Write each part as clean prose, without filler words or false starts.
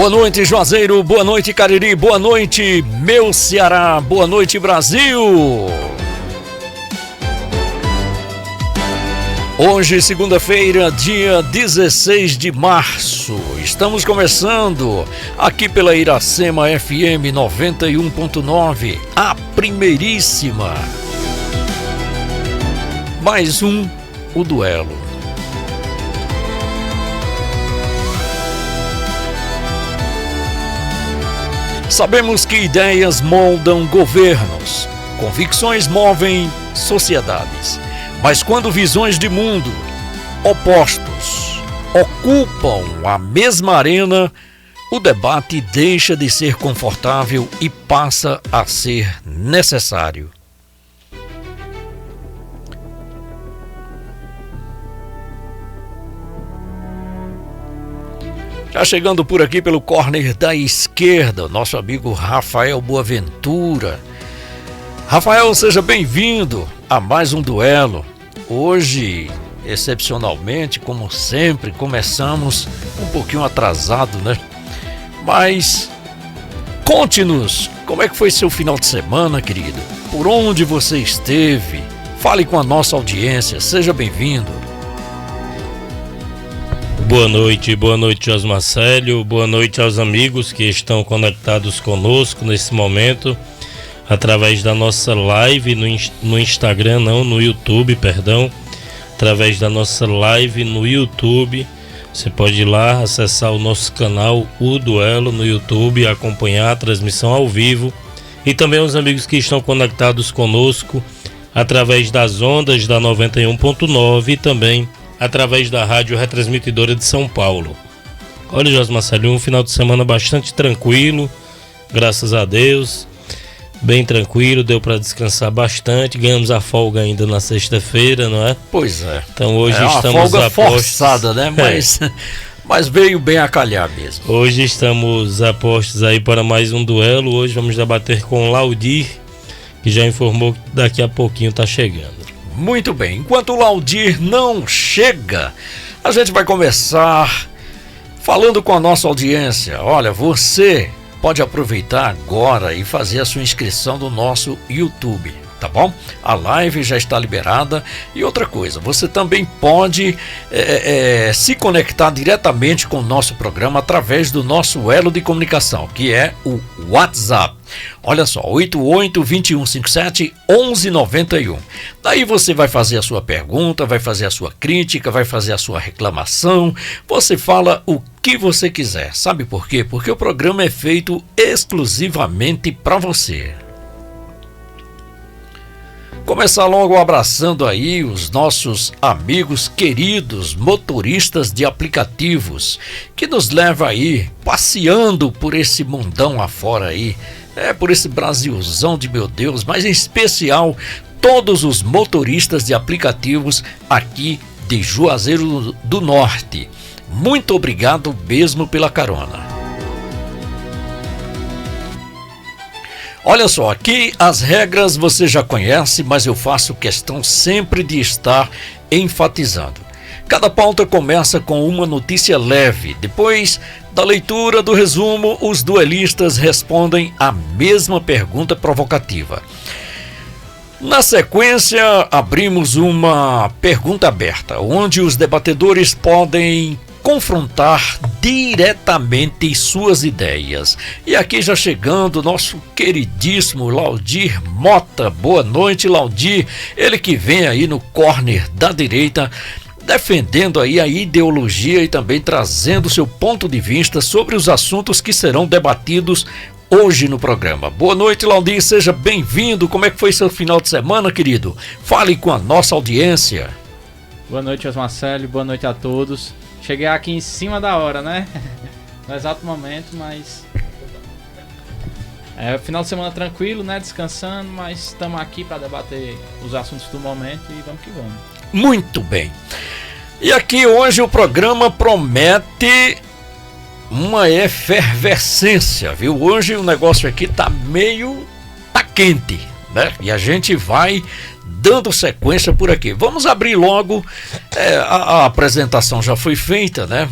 Boa noite, Juazeiro, boa noite, Cariri, boa noite, meu Ceará, boa noite, Brasil. Hoje, segunda-feira, dia 16 de março, estamos começando aqui pela Iracema FM 91.9, a primeiríssima. Mais o duelo. Sabemos que ideias moldam governos, convicções movem sociedades, mas quando visões de mundo opostos ocupam a mesma arena, o debate deixa de ser confortável e passa a ser necessário. Já chegando por aqui pelo corner da esquerda, nosso amigo Rafael Boaventura. Rafael, seja bem-vindo a mais um duelo. Hoje, excepcionalmente, como sempre, começamos um pouquinho atrasado, né? Mas conte-nos, como é que foi seu final de semana, querido? Por onde você esteve? Fale com a nossa audiência, seja bem-vindo. Boa noite Josmar Célio, boa noite aos amigos que estão conectados conosco nesse momento, através da nossa live no Instagram, no YouTube, através da nossa live no YouTube. Você pode ir lá, acessar o nosso canal O Duelo no YouTube, acompanhar a transmissão ao vivo, e também os amigos que estão conectados conosco através das ondas da 91.9 e também através da rádio retransmitidora de São Paulo. Olha, Josmar Célio, um final de semana bastante tranquilo, graças a Deus, bem tranquilo, deu para descansar bastante, ganhamos a folga ainda na sexta-feira, não é? Pois é. Então hoje uma estamos folga forçada, né? Mas veio bem a calhar mesmo. Hoje estamos a postos aí para mais um duelo. Hoje vamos debater com o Laudir, que já informou que daqui a pouquinho está chegando. Muito bem, enquanto o Laudir não chega, a gente vai começar falando com a nossa audiência. Olha, você pode aproveitar agora e fazer a sua inscrição no nosso YouTube, tá bom? A live já está liberada. E outra coisa, você também pode se conectar diretamente com o nosso programa através do nosso elo de comunicação, que é o WhatsApp. Olha só, 88-2157-1191. Daí você vai fazer a sua pergunta, vai fazer a sua crítica, vai fazer a sua reclamação. Você fala o que você quiser. Sabe por quê? Porque o programa é feito exclusivamente para você. Começar logo abraçando aí os nossos amigos queridos motoristas de aplicativos, que nos leva aí passeando por esse mundão afora aí, por esse Brasilzão de meu Deus, mas em especial todos os motoristas de aplicativos aqui de Juazeiro do Norte. Muito obrigado mesmo pela carona. Olha só, aqui as regras você já conhece, mas eu faço questão sempre de estar enfatizando. Cada pauta começa com uma notícia leve. Depois da leitura do resumo, os duelistas respondem a mesma pergunta provocativa. Na sequência, abrimos uma pergunta aberta, onde os debatedores podem confrontar diretamente suas ideias. E aqui já chegando nosso queridíssimo Laudir Mota. Boa noite, Laudir. Ele que vem aí no corner da direita, defendendo aí a ideologia e também trazendo seu ponto de vista sobre os assuntos que serão debatidos hoje no programa. Boa noite, Laudir, seja bem-vindo. Como é que foi seu final de semana, querido? Fale com a nossa audiência. Boa noite, Josmar Célio, boa noite a todos. Cheguei aqui em cima da hora, né? No exato momento, mas... final de semana tranquilo, né? Descansando, mas estamos aqui para debater os assuntos do momento e vamos que vamos. Muito bem. E aqui hoje o programa promete uma efervescência, viu? Hoje o negócio aqui tá quente, né? E a gente vai dando sequência por aqui. Vamos abrir logo, a apresentação já foi feita, né?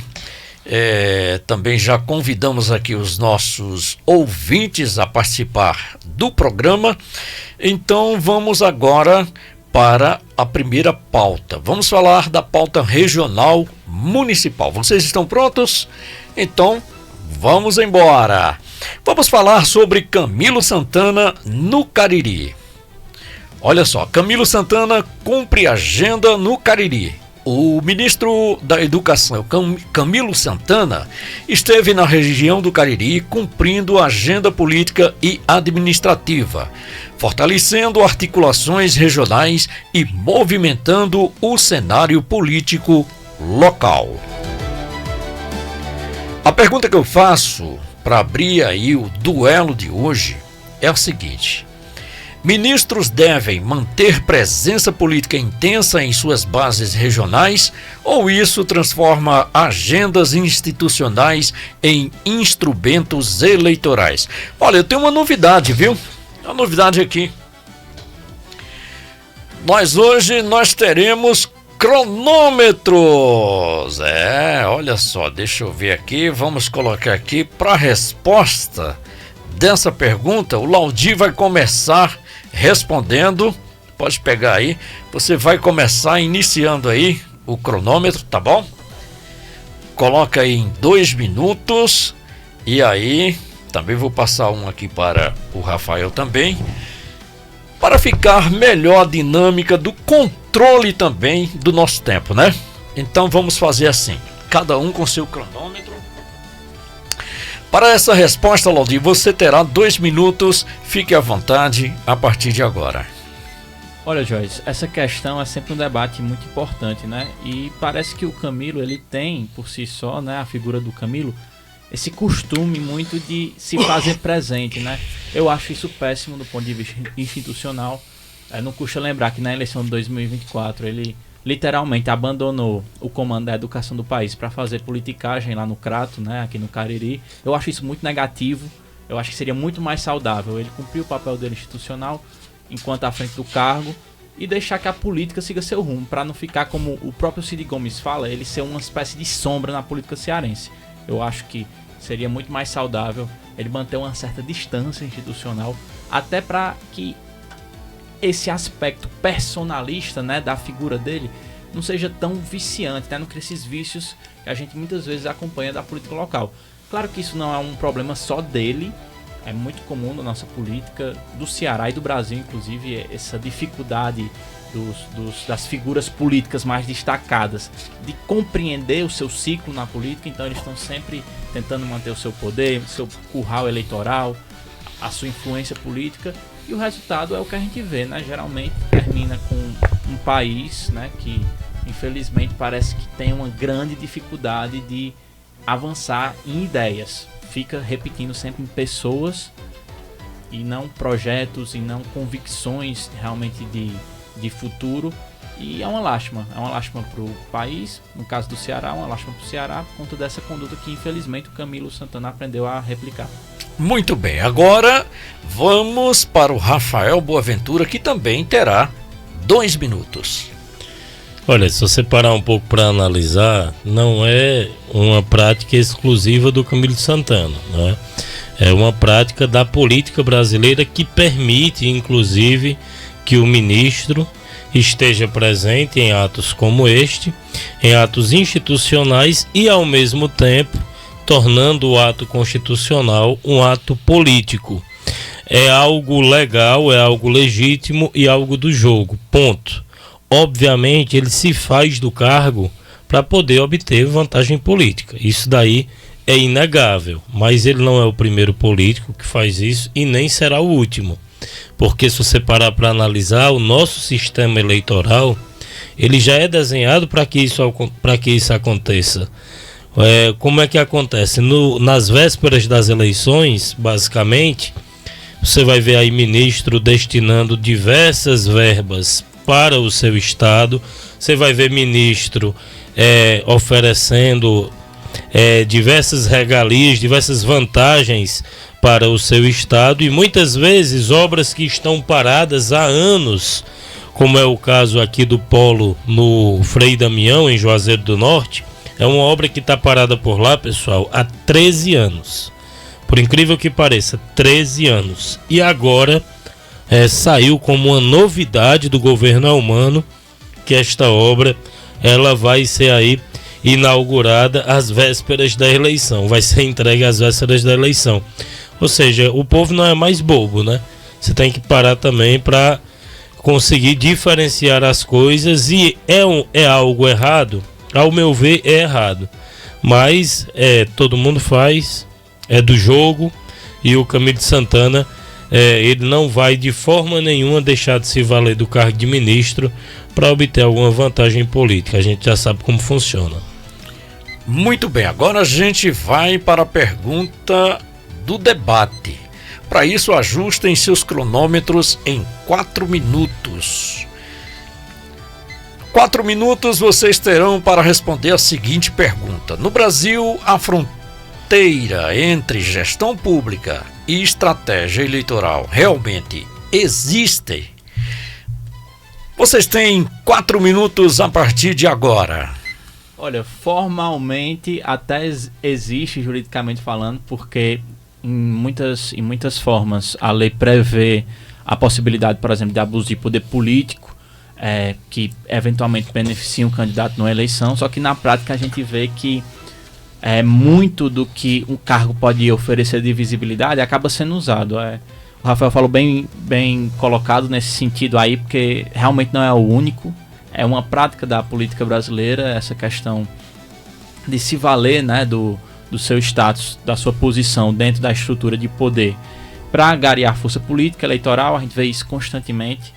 Também já convidamos aqui os nossos ouvintes a participar do programa. Então vamos agora para a primeira pauta. Vamos falar da pauta regional municipal. Vocês estão prontos? Então vamos embora. Vamos falar sobre Camilo Santana no Cariri. Olha só, Camilo Santana cumpre agenda no Cariri. O ministro da Educação, Camilo Santana, esteve na região do Cariri cumprindo a agenda política e administrativa, fortalecendo articulações regionais e movimentando o cenário político local. A pergunta que eu faço para abrir aí o duelo de hoje é a seguinte: ministros devem manter presença política intensa em suas bases regionais ou isso transforma agendas institucionais em instrumentos eleitorais? Olha, eu tenho uma novidade, viu? Uma novidade aqui. Hoje nós teremos cronômetros. Olha só, deixa eu ver aqui, vamos colocar aqui para a resposta dessa pergunta. O Laudi vai começar respondendo, pode pegar aí, você vai começar iniciando aí o cronômetro, tá bom? Coloca aí em 2 minutos e aí também vou passar um aqui para o Rafael também, para ficar melhor a dinâmica do controle também do nosso tempo, né? Então vamos fazer assim, cada um com seu cronômetro. Para essa resposta, Laudi, você terá 2 minutos, fique à vontade a partir de agora. Olha, Joyce, essa questão é sempre um debate muito importante, né? E parece que o Camilo, ele tem por si só, né, a figura do Camilo, esse costume muito de se fazer presente, né? Eu acho isso péssimo do ponto de vista institucional. Não custa lembrar que na eleição de 2024 ele literalmente abandonou o comando da educação do país para fazer politicagem lá no Crato, né, aqui no Cariri. Eu acho isso muito negativo. Eu acho que seria muito mais saudável ele cumprir o papel dele institucional enquanto à frente do cargo e deixar que a política siga seu rumo, para não ficar, como o próprio Cid Gomes fala, ele ser uma espécie de sombra na política cearense. Eu acho que seria muito mais saudável ele manter uma certa distância institucional, até para que esse aspecto personalista, né, da figura dele não seja tão viciante, né, não crie esses vícios que a gente muitas vezes acompanha da política local. Claro que isso não é um problema só dele, é muito comum na nossa política do Ceará e do Brasil, inclusive, essa dificuldade das figuras políticas mais destacadas de compreender o seu ciclo na política. Então eles estão sempre tentando manter o seu poder, o seu curral eleitoral, a sua influência política, e o resultado é o que a gente vê, né? Geralmente termina com um país, né, que infelizmente parece que tem uma grande dificuldade de avançar em ideias, fica repetindo sempre em pessoas e não projetos e não convicções realmente de futuro. E é uma lástima para o país, no caso do Ceará, é uma lástima para o Ceará por conta dessa conduta que infelizmente o Camilo Santana aprendeu a replicar. Muito bem, agora vamos para o Rafael Boaventura, que também terá 2 minutos. Olha, se você parar um pouco para analisar, não é uma prática exclusiva do Camilo Santana, né? É uma prática da política brasileira que permite, inclusive, que o ministro esteja presente em atos como este, em atos institucionais e, ao mesmo tempo, tornando o ato constitucional um ato político. É algo legal, é algo legítimo e algo do jogo, ponto. Obviamente, ele se faz do cargo para poder obter vantagem política. Isso daí é inegável, mas ele não é o primeiro político que faz isso e nem será o último. Porque se você parar para analisar, o nosso sistema eleitoral, ele já é desenhado para que isso aconteça. Como é que acontece? Nas vésperas das eleições, basicamente, você vai ver aí ministro destinando diversas verbas para o seu estado, você vai ver ministro oferecendo diversas regalias, diversas vantagens para o seu estado, e muitas vezes obras que estão paradas há anos, como é o caso aqui do polo no Frei Damião, em Juazeiro do Norte, É uma obra que está parada por lá, pessoal, há 13 anos. Por incrível que pareça, 13 anos. E agora saiu como uma novidade do governo Elmano que esta obra ela vai ser aí inaugurada às vésperas da eleição. Vai ser entregue às vésperas da eleição. Ou seja, o povo não é mais bobo, né? Você tem que parar também para conseguir diferenciar as coisas. E é algo errado? Ao meu ver, é errado. Mas todo mundo faz, é do jogo. E o Camilo Santana, ele não vai de forma nenhuma deixar de se valer do cargo de ministro para obter alguma vantagem política. A gente já sabe como funciona. Muito bem, agora a gente vai para a pergunta do debate. Para isso, ajustem seus cronômetros em 4 minutos. 4 minutos vocês terão para responder a seguinte pergunta. No Brasil, a fronteira entre gestão pública e estratégia eleitoral realmente existe? Vocês têm 4 minutos a partir de agora. Olha, formalmente até existe, juridicamente falando, porque em muitas formas a lei prevê a possibilidade, por exemplo, de abuso de poder político, que eventualmente beneficia um candidato numa eleição, só que na prática a gente vê que muito do que um cargo pode oferecer de visibilidade acaba sendo usado. O Rafael falou bem colocado nesse sentido aí, porque realmente não é o único. É uma prática da política brasileira, essa questão de se valer, né, do seu status, da sua posição dentro da estrutura de poder para angariar força política, eleitoral. A gente vê isso constantemente.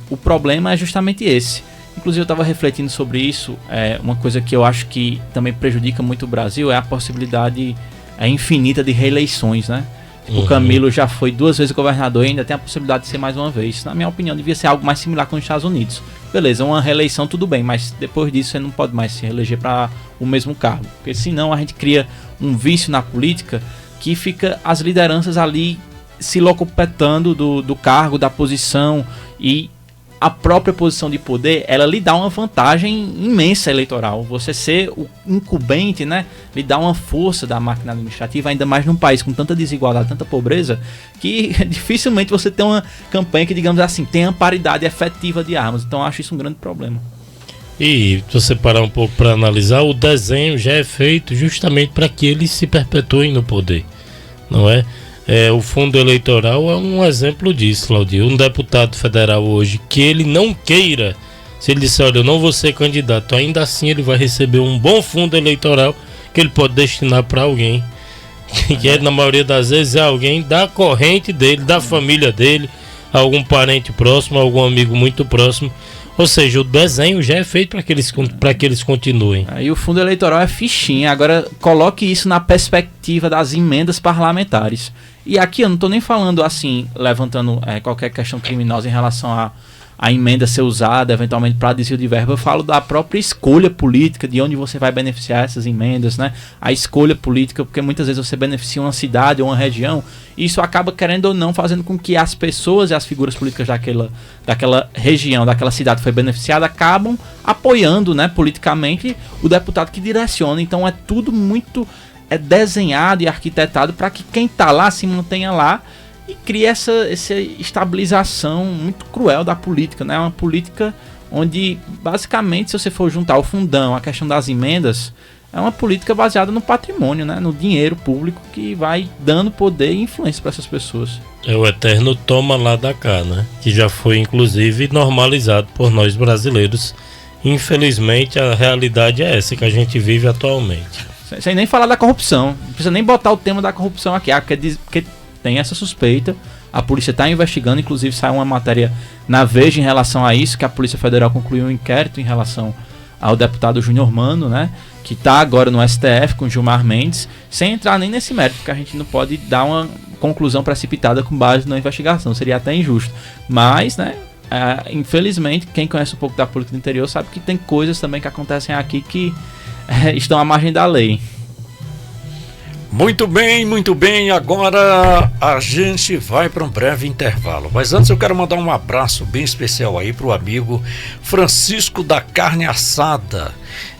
O problema é justamente esse. Inclusive eu estava refletindo sobre isso. Uma coisa que eu acho que também prejudica muito o Brasil é a possibilidade infinita de reeleições, né? O Camilo já foi 2 vezes governador e ainda tem a possibilidade de ser mais uma vez. Na minha opinião, devia ser algo mais similar com os Estados Unidos. Beleza, uma reeleição tudo bem, mas depois disso você não pode mais se reeleger para o mesmo cargo. Porque senão a gente cria um vício na política que fica as lideranças ali se locupletando do cargo, da posição, e a própria posição de poder, ela lhe dá uma vantagem imensa eleitoral. Você ser o incumbente, né, lhe dá uma força da máquina administrativa, ainda mais num país com tanta desigualdade, tanta pobreza, que dificilmente você tem uma campanha que, digamos assim, tenha paridade efetiva de armas. Então eu acho isso um grande problema. E se você parar um pouco para analisar, o desenho já é feito justamente para que eles se perpetuem no poder, não é? O fundo eleitoral é um exemplo disso, Claudio. Um deputado federal hoje que ele não queira, se ele disser, olha, eu não vou ser candidato, ainda assim ele vai receber um bom fundo eleitoral que ele pode destinar para alguém, que na maioria das vezes é alguém da corrente dele, da família dele, algum parente próximo, algum amigo muito próximo. Ou seja, o desenho já é feito para que eles continuem. E o fundo eleitoral é fichinha. Agora, coloque isso na perspectiva das emendas parlamentares. E aqui eu não estou nem falando assim, levantando qualquer questão criminosa em relação a emenda ser usada eventualmente para desvio de verba. Eu falo da própria escolha política, de onde você vai beneficiar essas emendas, né? A escolha política, porque muitas vezes você beneficia uma cidade ou uma região, e isso acaba, querendo ou não, fazendo com que as pessoas e as figuras políticas daquela região, daquela cidade que foi beneficiada, acabam apoiando, né, politicamente o deputado que direciona. Então é tudo muito desenhado e arquitetado para que quem está lá se mantenha lá, e cria essa estabilização muito cruel da política, né? Uma política onde, basicamente, se você for juntar o fundão, a questão das emendas, é uma política baseada no patrimônio, né? No dinheiro público que vai dando poder e influência para essas pessoas. É o eterno toma lá da cá, né? Que já foi, inclusive, normalizado por nós brasileiros. Infelizmente, a realidade é essa que a gente vive atualmente. Sem nem falar da corrupção. Não precisa nem botar o tema da corrupção aqui, porque tem essa suspeita, a polícia está investigando, inclusive saiu uma matéria na Veja em relação a isso, que a Polícia Federal concluiu um inquérito em relação ao deputado Júnior Mano, né, que está agora no STF com Gilmar Mendes, sem entrar nem nesse mérito, porque a gente não pode dar uma conclusão precipitada com base na investigação, seria até injusto. Mas, né, infelizmente, quem conhece um pouco da política do interior sabe que tem coisas também que acontecem aqui que estão à margem da lei. Muito bem, agora a gente vai para um breve intervalo, mas antes eu quero mandar um abraço bem especial aí para o amigo Francisco da Carne Assada.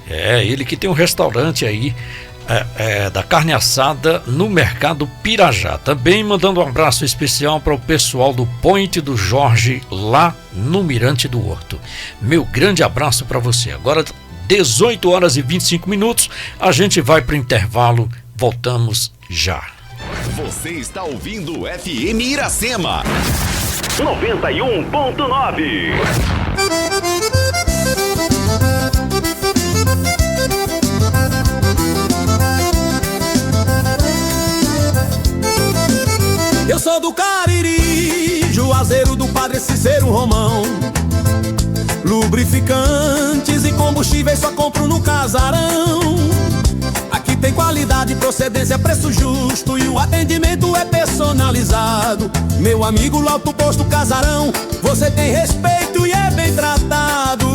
Ele que tem um restaurante aí da carne assada no Mercado Pirajá. Também mandando um abraço especial para o pessoal do Point do Jorge, lá no Mirante do Horto. Meu grande abraço para você. Agora 18 horas e 25 minutos, a gente vai para o intervalo, voltamos já. Você está ouvindo FM Iracema 91.9. Eu sou do Cariri, Juazeiro do Padre Cícero Romão. Lubrificantes e combustíveis só compro no Casarão. Aqui tem qualidade, procedência, preço justo e o atendimento é personalizado. Meu amigo, lá do posto Casarão, você tem respeito e é bem tratado.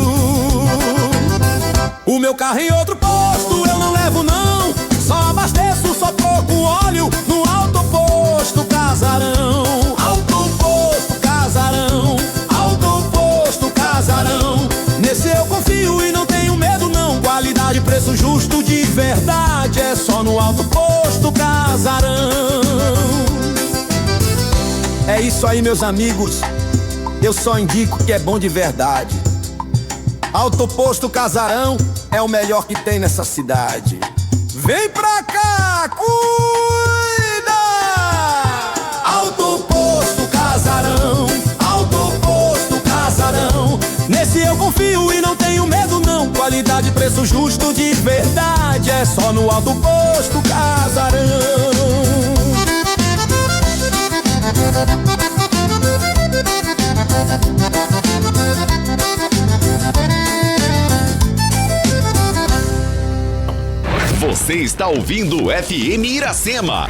O meu carro em outro posto eu não levo não, só abasteço, só troco óleo no Alto Posto Casarão. Alto Posto Casarão, Alto Posto Casarão. Nesse eu confio e não tenho medo não, qualidade, preço justo de verdade, é só no Alto Posto Casarão. É isso aí, meus amigos, eu só indico que é bom de verdade. Alto Posto Casarão é o melhor que tem nessa cidade. Vem pra cá, cuida! Alto Posto Casarão, Alto Posto Casarão. Nesse eu confio e não tenho medo não, qualidade, preço justo de verdade, é só no Alto Posto Casarão. Você está ouvindo FM Iracema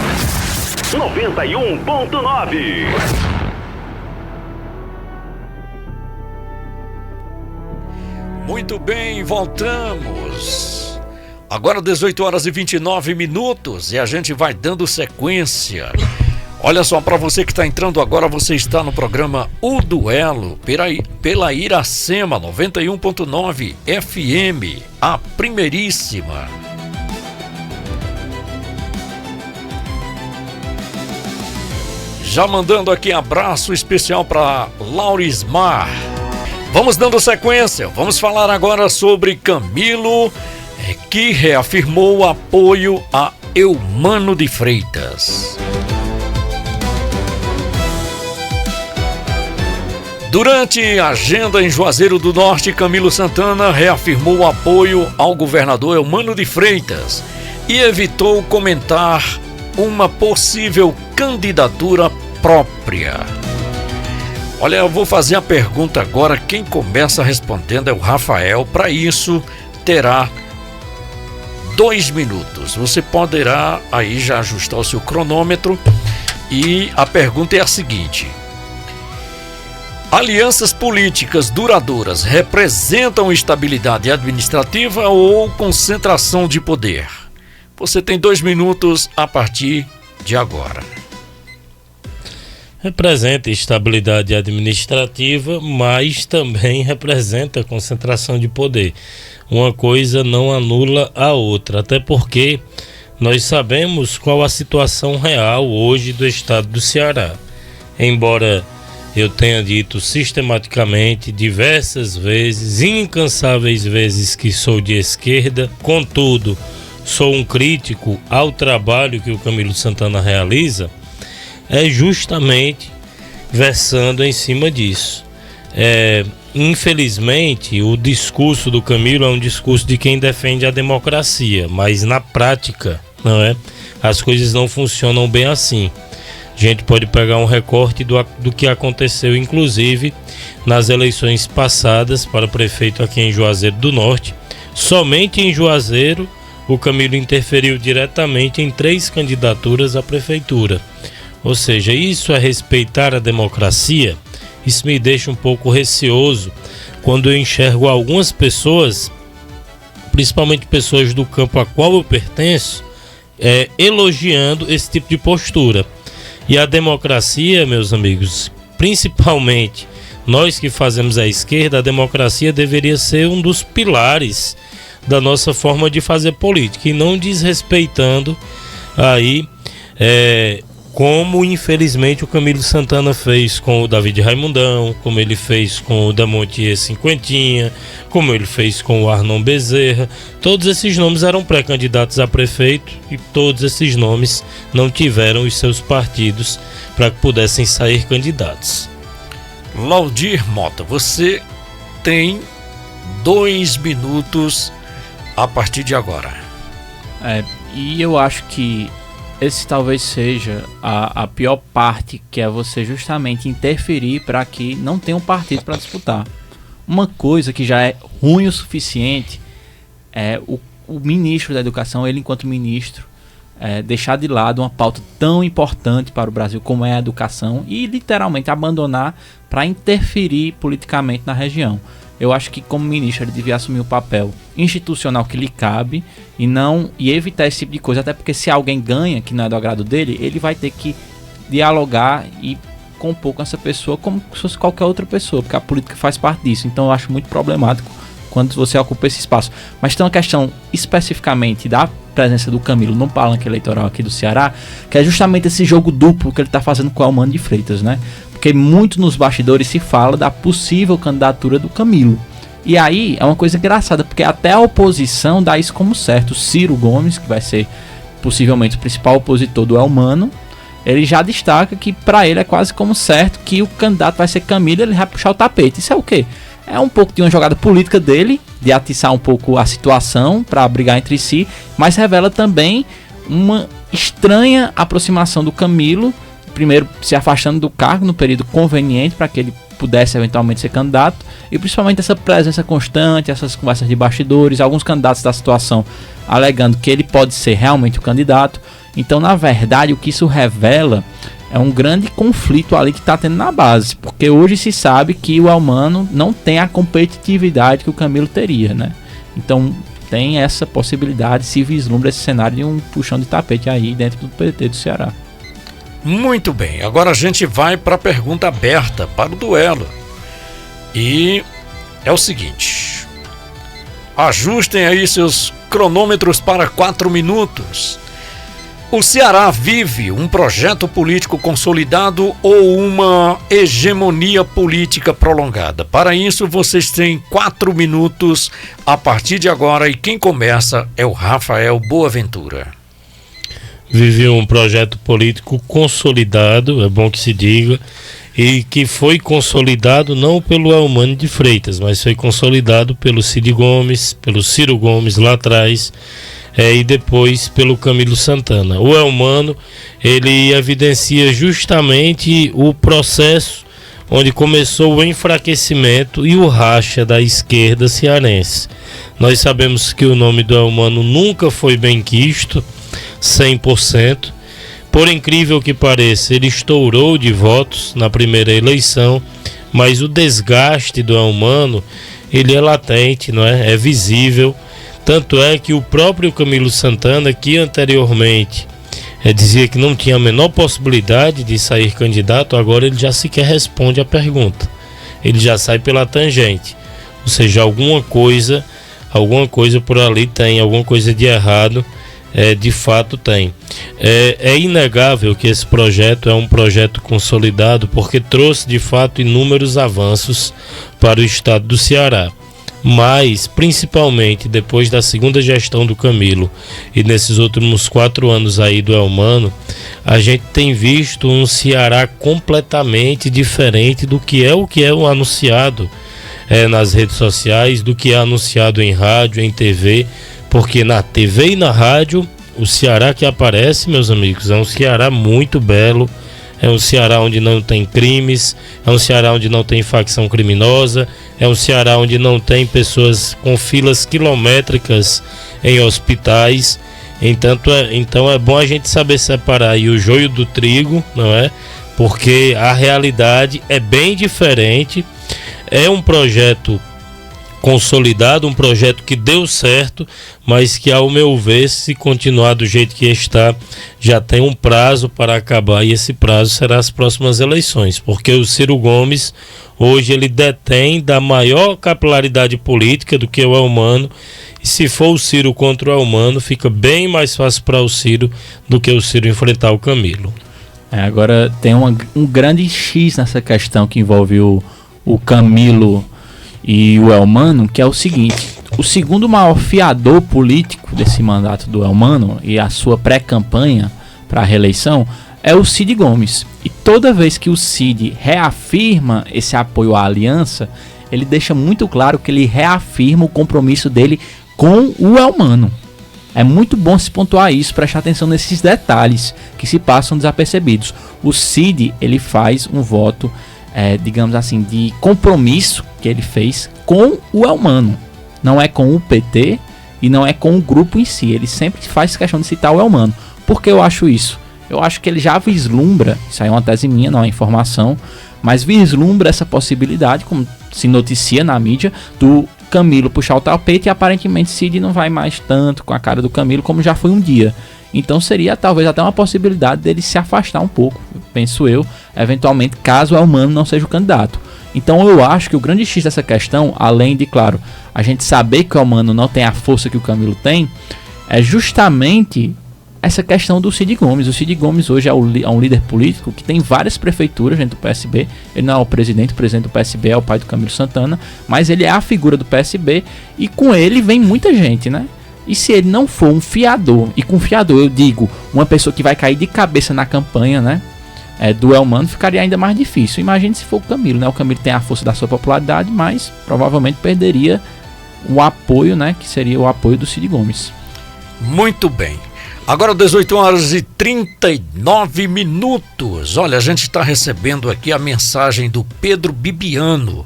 91.9. Muito bem, voltamos. Agora 18 horas e 29 minutos e a gente vai dando sequência. Olha só, para você que está entrando agora, você está no programa O Duelo, pela Iracema 91.9 FM, a primeiríssima. Já mandando aqui abraço especial para Laurismar. Vamos dando sequência, vamos falar agora sobre Camilo, que reafirmou o apoio a Eumano de Freitas. Durante a agenda em Juazeiro do Norte, Camilo Santana reafirmou o apoio ao governador Eumano de Freitas e evitou comentar uma possível candidatura própria. Olha, eu vou fazer a pergunta agora, quem começa respondendo é o Rafael. Para isso, terá 2 minutos. Você poderá aí já ajustar o seu cronômetro e a pergunta é a seguinte: alianças políticas duradouras representam estabilidade administrativa ou concentração de poder? Você tem 2 minutos a partir de agora. Representa estabilidade administrativa, mas também representa concentração de poder. Uma coisa não anula a outra, até porque nós sabemos qual a situação real hoje do estado do Ceará. Embora eu tenha dito sistematicamente, diversas vezes, incansáveis vezes, que sou de esquerda, contudo, sou um crítico ao trabalho que o Camilo Santana realiza, é justamente versando em cima disso. Infelizmente, o discurso do Camilo é um discurso de quem defende a democracia, mas na prática, não é? As coisas não funcionam bem assim. A gente pode pegar um recorte do que aconteceu, inclusive, nas eleições passadas para prefeito aqui em Juazeiro do Norte. Somente em Juazeiro, o Camilo interferiu diretamente em 3 candidaturas à prefeitura. Ou seja, isso é respeitar a democracia? Isso me deixa um pouco receoso quando eu enxergo algumas pessoas, principalmente pessoas do campo a qual eu pertenço, elogiando esse tipo de postura. E a democracia, meus amigos, principalmente nós que fazemos a esquerda, a democracia deveria ser um dos pilares da nossa forma de fazer política e não desrespeitando aí como infelizmente o Camilo Santana fez com o David Raimundão, como ele fez com o Damontier Cinquentinha, como ele fez com o Arnon Bezerra. Todos esses nomes eram pré-candidatos a prefeito e todos esses nomes não tiveram os seus partidos para que pudessem sair candidatos. Laudir Mota, você tem 2 minutos a partir de agora. E eu acho que esse talvez seja a pior parte, que é você justamente interferir para que não tenha um partido para disputar. Uma coisa que já é ruim o suficiente é o ministro da Educação, ele enquanto ministro, deixar de lado uma pauta tão importante para o Brasil como é a educação e literalmente abandonar para interferir politicamente na região. Eu acho que como ministro ele devia assumir o papel institucional que lhe cabe e evitar esse tipo de coisa, até porque se alguém ganha que não é do agrado dele, ele vai ter que dialogar e compor com essa pessoa como se fosse qualquer outra pessoa, porque a política faz parte disso. Então eu acho muito problemático quando você ocupa esse espaço. Mas tem uma questão especificamente da presença do Camilo no palanque eleitoral aqui do Ceará, que é justamente esse jogo duplo que ele está fazendo com o Elmano de Freitas, né? Porque muito nos bastidores se fala da possível candidatura do Camilo. E aí é uma coisa engraçada, porque até a oposição dá isso como certo. O Ciro Gomes, que vai ser possivelmente o principal opositor do Elmano, ele já destaca que para ele é quase como certo que o candidato vai ser Camilo, ele vai puxar o tapete. Isso é o quê? É um pouco de uma jogada política dele, de atiçar um pouco a situação para brigar entre si, mas revela também uma estranha aproximação do Camilo, primeiro se afastando do cargo no período conveniente para que ele pudesse eventualmente ser candidato, e principalmente essa presença constante, essas conversas de bastidores, alguns candidatos da situação alegando que ele pode ser realmente o candidato. Então, na verdade, o que isso revela é um grande conflito ali que está tendo na base, porque hoje se sabe que o Elmano não tem a competitividade que o Camilo teria, né? Então tem essa possibilidade, se vislumbra esse cenário de um puxão de tapete aí dentro do PT do Ceará. Muito bem, agora a gente vai para a pergunta aberta, para o duelo. E é o seguinte: ajustem aí seus cronômetros para 4 minutos. O Ceará vive um projeto político consolidado ou uma hegemonia política prolongada? Para isso, vocês têm 4 minutos a partir de agora e quem começa é o Rafael Boaventura. Vive um projeto político consolidado, é bom que se diga, e que foi consolidado não pelo Elmano de Freitas, mas foi consolidado pelo Cid Gomes, pelo Ciro Gomes lá atrás, e depois pelo Camilo Santana. O Elmano, ele evidencia justamente o processo onde começou o enfraquecimento e o racha da esquerda cearense. Nós sabemos que o nome do Elmano nunca foi benquisto 100%, por incrível que pareça, ele estourou de votos na primeira eleição, mas o desgaste do Elmano, ele é latente, não é? É visível. Tanto é que o próprio Camilo Santana, que anteriormente dizia que não tinha a menor possibilidade de sair candidato, agora ele já sequer responde a pergunta. Ele já sai pela tangente. Ou seja, alguma coisa por ali tem, alguma coisa de errado, de fato tem. É inegável que esse projeto é um projeto consolidado porque trouxe de fato inúmeros avanços para o estado do Ceará. Mas, principalmente depois da segunda gestão do Camilo e nesses últimos 4 anos aí do Elmano, a gente tem visto um Ceará completamente diferente do que é o anunciado nas redes sociais, do que é anunciado em rádio, em TV, porque na TV e na rádio, o Ceará que aparece, meus amigos, é um Ceará muito belo, é um Ceará onde não tem crimes, é um Ceará onde não tem facção criminosa, é um Ceará onde não tem pessoas com filas quilométricas em hospitais. Então é bom a gente saber separar aí o joio do trigo, não é? Porque a realidade é bem diferente. É um projeto consolidado, um projeto que deu certo, mas que, ao meu ver, se continuar do jeito que está, já tem um prazo para acabar, e esse prazo será as próximas eleições, porque o Ciro Gomes hoje ele detém da maior capilaridade política do que o Elmano, e se for o Ciro contra o Elmano, fica bem mais fácil para o Ciro do que o Ciro enfrentar o Camilo. Agora tem um grande X nessa questão que envolve o Camilo e o Elmano, que é o seguinte: o segundo maior fiador político desse mandato do Elmano e a sua pré-campanha para a reeleição é o Cid Gomes. E toda vez que o Cid reafirma esse apoio à aliança, ele deixa muito claro que ele reafirma o compromisso dele com o Elmano. É muito bom se pontuar isso, prestar atenção nesses detalhes que se passam desapercebidos. O Cid, ele faz um voto, digamos assim, de compromisso que ele fez com o Elmano. Não é com o PT e não é com o grupo em si. Ele sempre faz questão de citar o Elmano. Por que eu acho isso? Eu acho que ele já vislumbra, isso aí é uma tese minha, não é informação, mas vislumbra essa possibilidade, como se noticia na mídia, do Camilo puxar o tapete, e aparentemente Cid não vai mais tanto com a cara do Camilo como já foi um dia. Então seria talvez até uma possibilidade dele se afastar um pouco, penso eu, eventualmente, caso o Elmano não seja o candidato. Então eu acho que o grande X dessa questão, além de, claro, a gente saber que o Elmano não tem a força que o Camilo tem, é justamente essa questão do Cid Gomes. O Cid Gomes hoje é um líder político que tem várias prefeituras dentro do PSB. Ele não é o presidente do PSB é o pai do Camilo Santana, mas ele é a figura do PSB, e com ele vem muita gente, né? E se ele não for um fiador, e com fiador eu digo uma pessoa que vai cair de cabeça na campanha, né, do Elmano, ficaria ainda mais difícil. Imagine se for o Camilo, né? O Camilo tem a força da sua popularidade, mas provavelmente perderia o apoio, né, que seria o apoio do Cid Gomes. Muito bem. Agora 18 horas e 39 minutos. Olha, a gente está recebendo aqui a mensagem do Pedro Bibiano.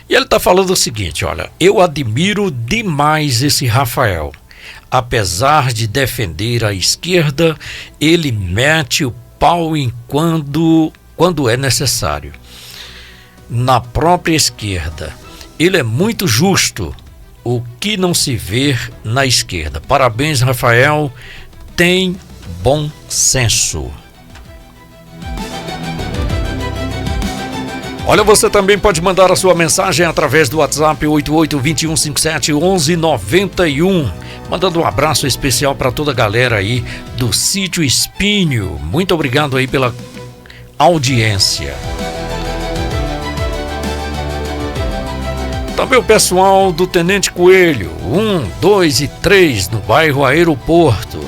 E ele está falando o seguinte: olha, eu admiro demais esse Rafael. Apesar de defender a esquerda, ele mete o pau quando é necessário. Na própria esquerda. Ele é muito justo, o que não se vê na esquerda. Parabéns, Rafael. Tem bom senso. Olha, você também pode mandar a sua mensagem através do WhatsApp 88-2157-1191. Mandando um abraço especial para toda a galera aí do Sítio Espinho. Muito obrigado aí pela audiência. Também o pessoal do Tenente Coelho, 1, 2 e 3, no bairro Aeroporto.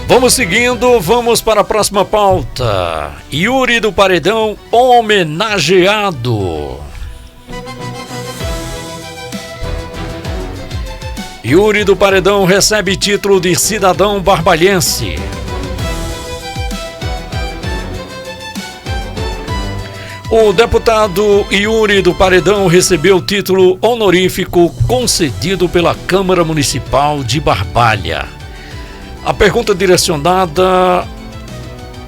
Vamos seguindo, vamos para a próxima pauta. Yuri do Paredão homenageado. Yuri do Paredão recebe título de cidadão barbalhense. O deputado Yuri do Paredão recebeu o título honorífico concedido pela Câmara Municipal de Barbalha. A pergunta direcionada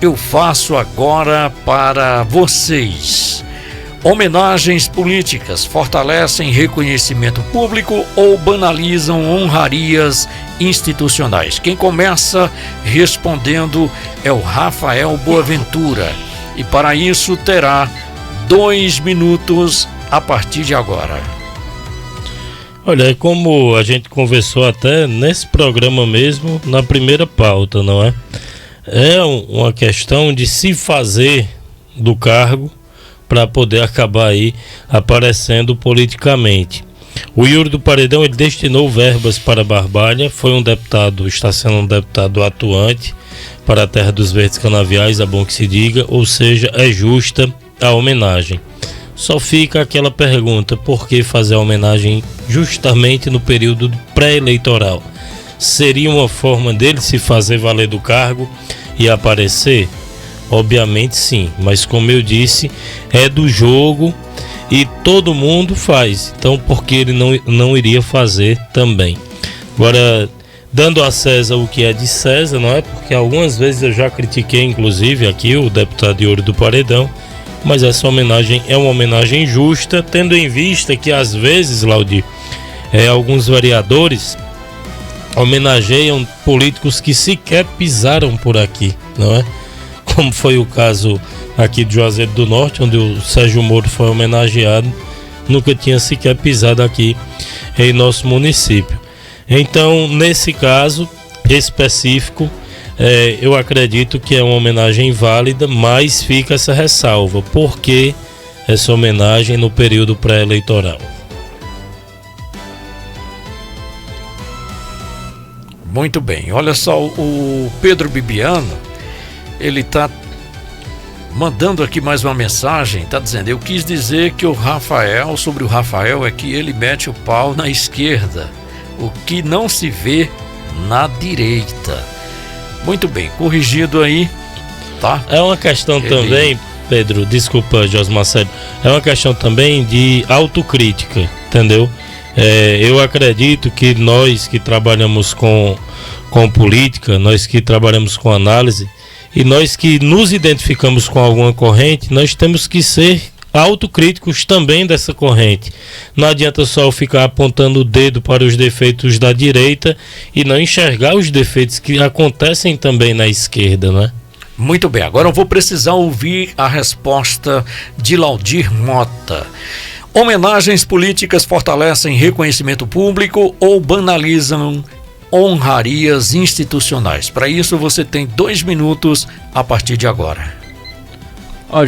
eu faço agora para vocês. Homenagens políticas fortalecem reconhecimento público ou banalizam honrarias institucionais? Quem começa respondendo é o Rafael Boaventura. E para isso terá 2 minutos a partir de agora. Olha, como a gente conversou até nesse programa mesmo, na primeira pauta, não é? É uma questão de se fazer do cargo para poder acabar aí aparecendo politicamente. O Yuri do Paredão, ele destinou verbas para Barbalha, está sendo um deputado atuante para a Terra dos Verdes Canaviais, é bom que se diga, ou seja, é justa a homenagem. Só fica aquela pergunta: por que fazer a homenagem justamente no período pré-eleitoral? Seria uma forma dele se fazer valer do cargo e aparecer? Obviamente sim, mas como eu disse, é do jogo e todo mundo faz, então por que ele não iria fazer também? Agora, dando a César o que é de César, não é? Porque algumas vezes eu já critiquei, inclusive, aqui o deputado de Ouro do Paredão, mas essa homenagem é uma homenagem justa, tendo em vista que às vezes, Laudi, alguns vereadores homenageiam políticos que sequer pisaram por aqui, não é? Como foi o caso aqui de Juazeiro do Norte, onde o Sérgio Moro foi homenageado, nunca tinha sequer pisado aqui em nosso município. Então, nesse caso específico, eu acredito que é uma homenagem válida, mas fica essa ressalva. Por que essa homenagem no período pré-eleitoral? Muito bem, olha só, o Pedro Bibiano, ele está mandando aqui mais uma mensagem, está dizendo: eu quis dizer que sobre o Rafael é que ele mete o pau na esquerda, o que não se vê na direita. Muito bem, corrigido aí, tá? É uma questão também, Pedro, desculpa, Josmar Célio, é uma questão também de autocrítica, entendeu? Eu acredito que nós que trabalhamos com política, nós que trabalhamos com análise, e nós que nos identificamos com alguma corrente, nós temos que ser autocríticos também dessa corrente. Não adianta só ficar apontando o dedo para os defeitos da direita e não enxergar os defeitos que acontecem também na esquerda, né? Muito bem, agora eu vou precisar ouvir a resposta de Laudir Mota. Homenagens políticas fortalecem reconhecimento público ou banalizam honrarias institucionais? Para isso você tem 2 minutos a partir de agora.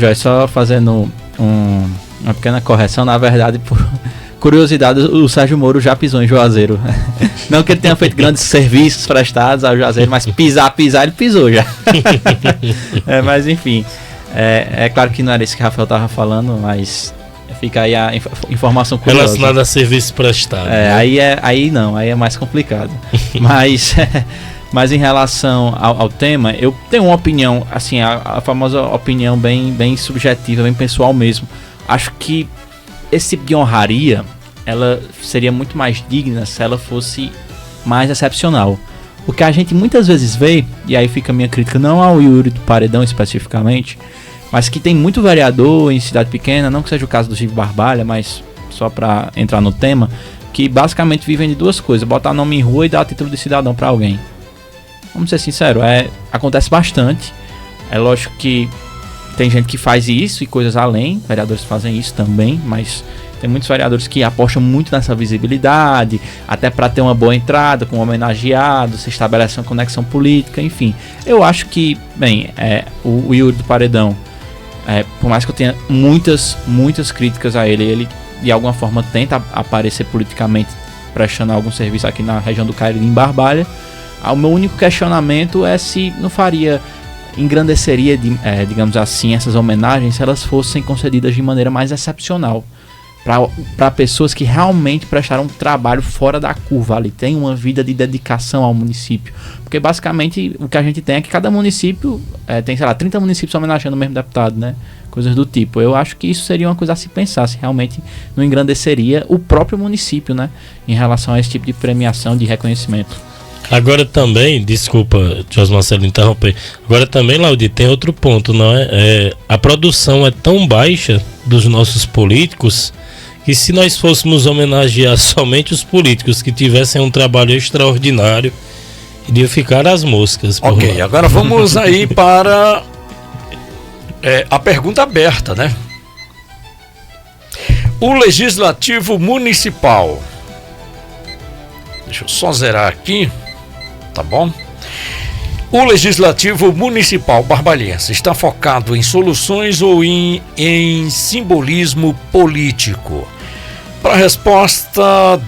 Joyce, só fazendo uma pequena correção, na verdade, por curiosidade, o Sérgio Moro já pisou em Juazeiro. Não que ele tenha feito grandes serviços prestados ao Juazeiro, mas pisar, ele pisou já. Mas enfim, é claro que não era isso que o Rafael estava falando, mas fica aí a informação curiosa. Relacionada a serviço prestado. Aí é mais complicado. Mas em relação ao tema, eu tenho uma opinião, assim, a famosa opinião bem subjetiva, bem pessoal mesmo. Acho que esse tipo de honraria, ela seria muito mais digna se ela fosse mais excepcional. O que a gente muitas vezes vê, e aí fica a minha crítica não ao Yuri do Paredão especificamente, mas que tem muito vereador em cidade pequena, não que seja o caso do Chico Barbalha, mas só para entrar no tema, que basicamente vivem de 2 coisas: botar nome em rua e dar título de cidadão para alguém. Vamos ser sinceros, acontece bastante. É lógico que tem gente que faz isso e coisas além, vereadores fazem isso também, mas tem muitos vereadores que apostam muito nessa visibilidade, até para ter uma boa entrada com um homenageado, se estabelece uma conexão política, enfim. Eu acho que, o Yuri do Paredão, por mais que eu tenha muitas críticas a ele de alguma forma tenta aparecer politicamente prestando algum serviço aqui na região do Cariri, em Barbalha. O meu único questionamento é se não engrandeceria, digamos assim, essas homenagens se elas fossem concedidas de maneira mais excepcional para pessoas que realmente prestaram um trabalho fora da curva ali, tem uma vida de dedicação ao município, porque basicamente o que a gente tem é que cada município tem, 30 municípios homenageando o mesmo deputado, né? Coisas do tipo. Eu acho que isso seria uma coisa a se pensar, se realmente não engrandeceria o próprio município, né? Em relação a esse tipo de premiação, de reconhecimento. Agora também, desculpa, Josmar Célio, interromper. Agora também, Laudi, tem outro ponto, não é? A produção é tão baixa dos nossos políticos que se nós fôssemos homenagear somente os políticos que tivessem um trabalho extraordinário, iria ficar às moscas. Ok, lá. Agora vamos aí para a pergunta aberta, né? O Legislativo Municipal. Deixa eu só zerar aqui. Tá bom? O Legislativo Municipal barbalhense está focado em soluções ou em simbolismo político? Para a resposta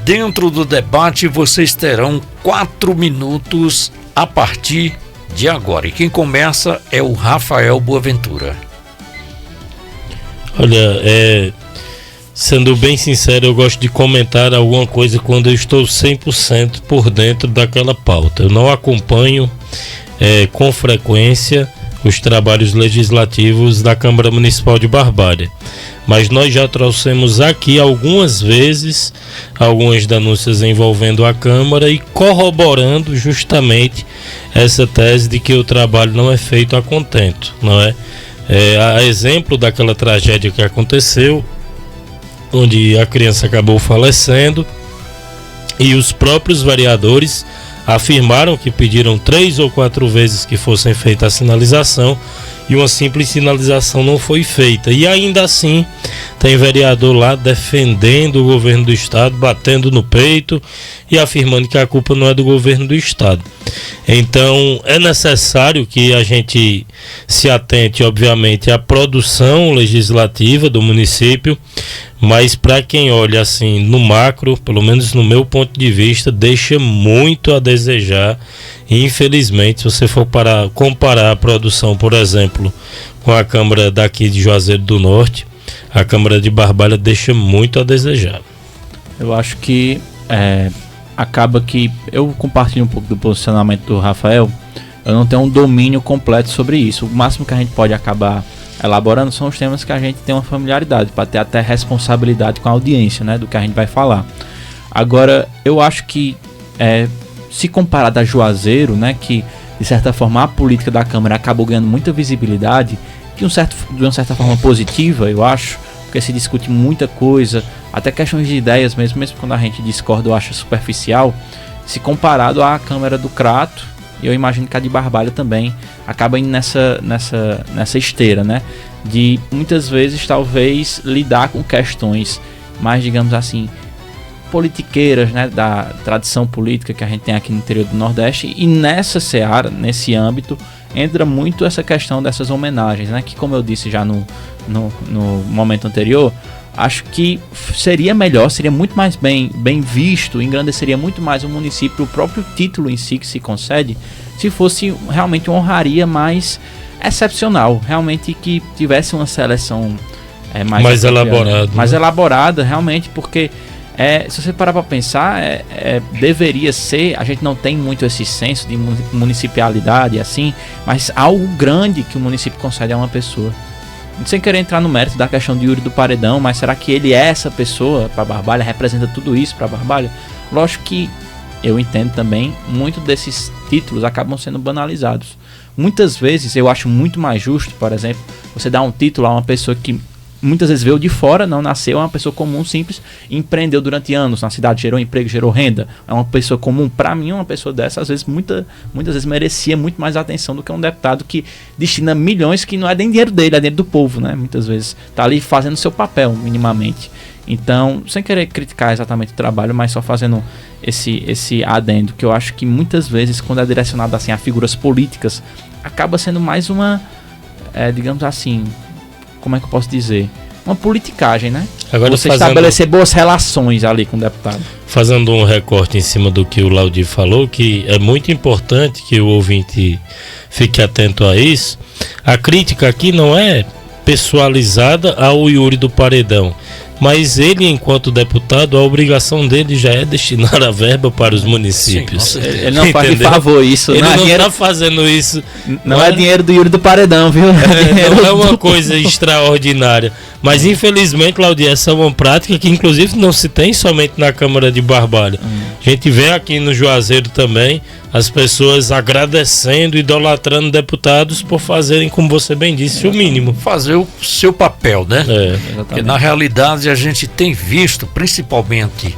dentro do debate, vocês terão 4 minutos a partir de agora. E quem começa é o Rafael Boaventura. Olha, sendo bem sincero, eu gosto de comentar alguma coisa quando eu estou 100% por dentro daquela pauta. Eu não acompanho com frequência os trabalhos legislativos da Câmara Municipal de Barbalha. Mas nós já trouxemos aqui algumas vezes algumas denúncias envolvendo a Câmara e corroborando justamente essa tese de que o trabalho não é feito a contento, não é? A exemplo daquela tragédia que aconteceu, onde a criança acabou falecendo e os próprios vereadores afirmaram que pediram 3 ou 4 vezes que fossem feita a sinalização e uma simples sinalização não foi feita. E ainda assim tem vereador lá defendendo o governo do estado, batendo no peito e afirmando que a culpa não é do governo do estado. Então é necessário que a gente se atente, obviamente, à produção legislativa do município, mas para quem olha assim no macro, pelo menos no meu ponto de vista, deixa muito a desejar. E infelizmente, se você for comparar a produção, por exemplo, com a Câmara daqui de Juazeiro do Norte, a Câmara de Barbalha deixa muito a desejar. Eu acho que acaba que eu compartilho um pouco do posicionamento do Rafael. Eu não tenho um domínio completo sobre isso. O máximo que a gente pode acabar elaborando são os temas que a gente tem uma familiaridade, para ter até responsabilidade com a audiência, né, do que a gente vai falar. Agora, eu acho que se comparado a Juazeiro, né, que de certa forma a política da Câmara acabou ganhando muita visibilidade, de uma certa forma positiva, eu acho, porque se discute muita coisa, até questões de ideias mesmo quando a gente discorda, eu acho superficial. Se comparado à Câmara do Crato, eu imagino que a de Barbalha também acaba indo nessa esteira, né, de muitas vezes talvez lidar com questões mais, digamos assim, politiqueiras, né, da tradição política que a gente tem aqui no interior do Nordeste, e nessa seara, nesse âmbito, entra muito essa questão dessas homenagens, né, que, como eu disse já no momento anterior, acho que seria melhor, seria muito mais bem visto, engrandeceria muito mais o município, o próprio título em si que se concede, se fosse realmente uma honraria mais excepcional, realmente que tivesse uma seleção mais elaborada, mais elaborada, realmente, porque se você parar para pensar, deveria ser, a gente não tem muito esse senso de municipalidade assim, mas algo grande que o município concede a uma pessoa. Sem querer entrar no mérito da questão de Yuri do Paredão, mas será que ele é essa pessoa para Barbalha, representa tudo isso para Barbalha? Lógico que eu entendo também, muito desses títulos acabam sendo banalizados. Muitas vezes eu acho muito mais justo, por exemplo, você dar um título a uma pessoa que muitas vezes veio de fora, não nasceu, é uma pessoa comum, simples, empreendeu durante anos na cidade, gerou emprego, gerou renda, é uma pessoa comum. Para mim, uma pessoa dessa, às vezes, muitas vezes merecia muito mais atenção do que um deputado que destina milhões que não é nem dinheiro dele, é dinheiro do povo, né? Muitas vezes tá ali fazendo seu papel, minimamente. Então, sem querer criticar exatamente o trabalho, mas só fazendo esse adendo, que eu acho que muitas vezes, quando é direcionado assim a figuras políticas, acaba sendo mais uma, digamos assim, como é que eu posso dizer? Uma politicagem, né? Agora você estabelecer boas relações ali com o deputado. Fazendo um recorte em cima do que o Laudir falou, que é muito importante que o ouvinte fique atento a isso. A crítica aqui não é pessoalizada ao Yuri do Paredão, mas ele, enquanto deputado, a obrigação dele já é destinar a verba para os municípios. Sim, ele não faz de favor isso. Ele não está fazendo isso. Não é dinheiro do Yuri do Paredão, viu? Não é uma coisa extraordinária. Mas, infelizmente, Claudia, essa é uma prática que, inclusive, não se tem somente na Câmara de Barbalha. A gente vê aqui no Juazeiro também as pessoas agradecendo, idolatrando deputados por fazerem, como você bem disse, o mínimo. Fazer o seu papel, né? Porque, na realidade, a gente tem visto, principalmente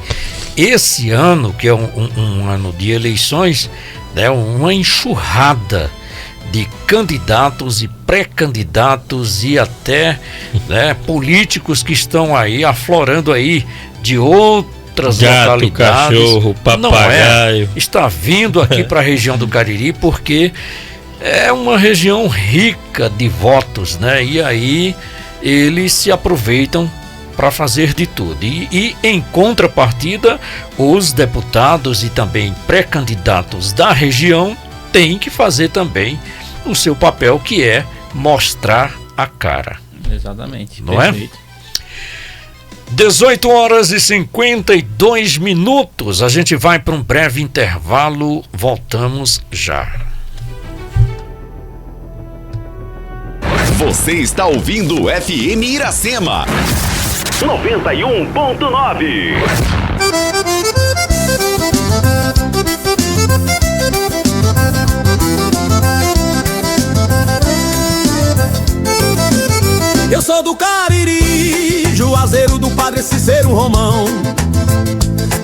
esse ano, que é um ano de eleições, né, uma enxurrada de candidatos e pré-candidatos e até, né, políticos que estão aí aflorando aí de outras localidades. Cachorro, papagaio. Está vindo aqui para a região do Cariri porque é uma região rica de votos, né? E aí eles se aproveitam para fazer de tudo. E em contrapartida, os deputados e também pré-candidatos da região têm que fazer também o seu papel, que é mostrar a cara. Exatamente. Não perfeito. 18h52. A gente vai para um breve intervalo. Voltamos já. Você está ouvindo o FM Iracema 91.9. Eu sou do Cariri, Juazeiro do Padre Cícero Romão.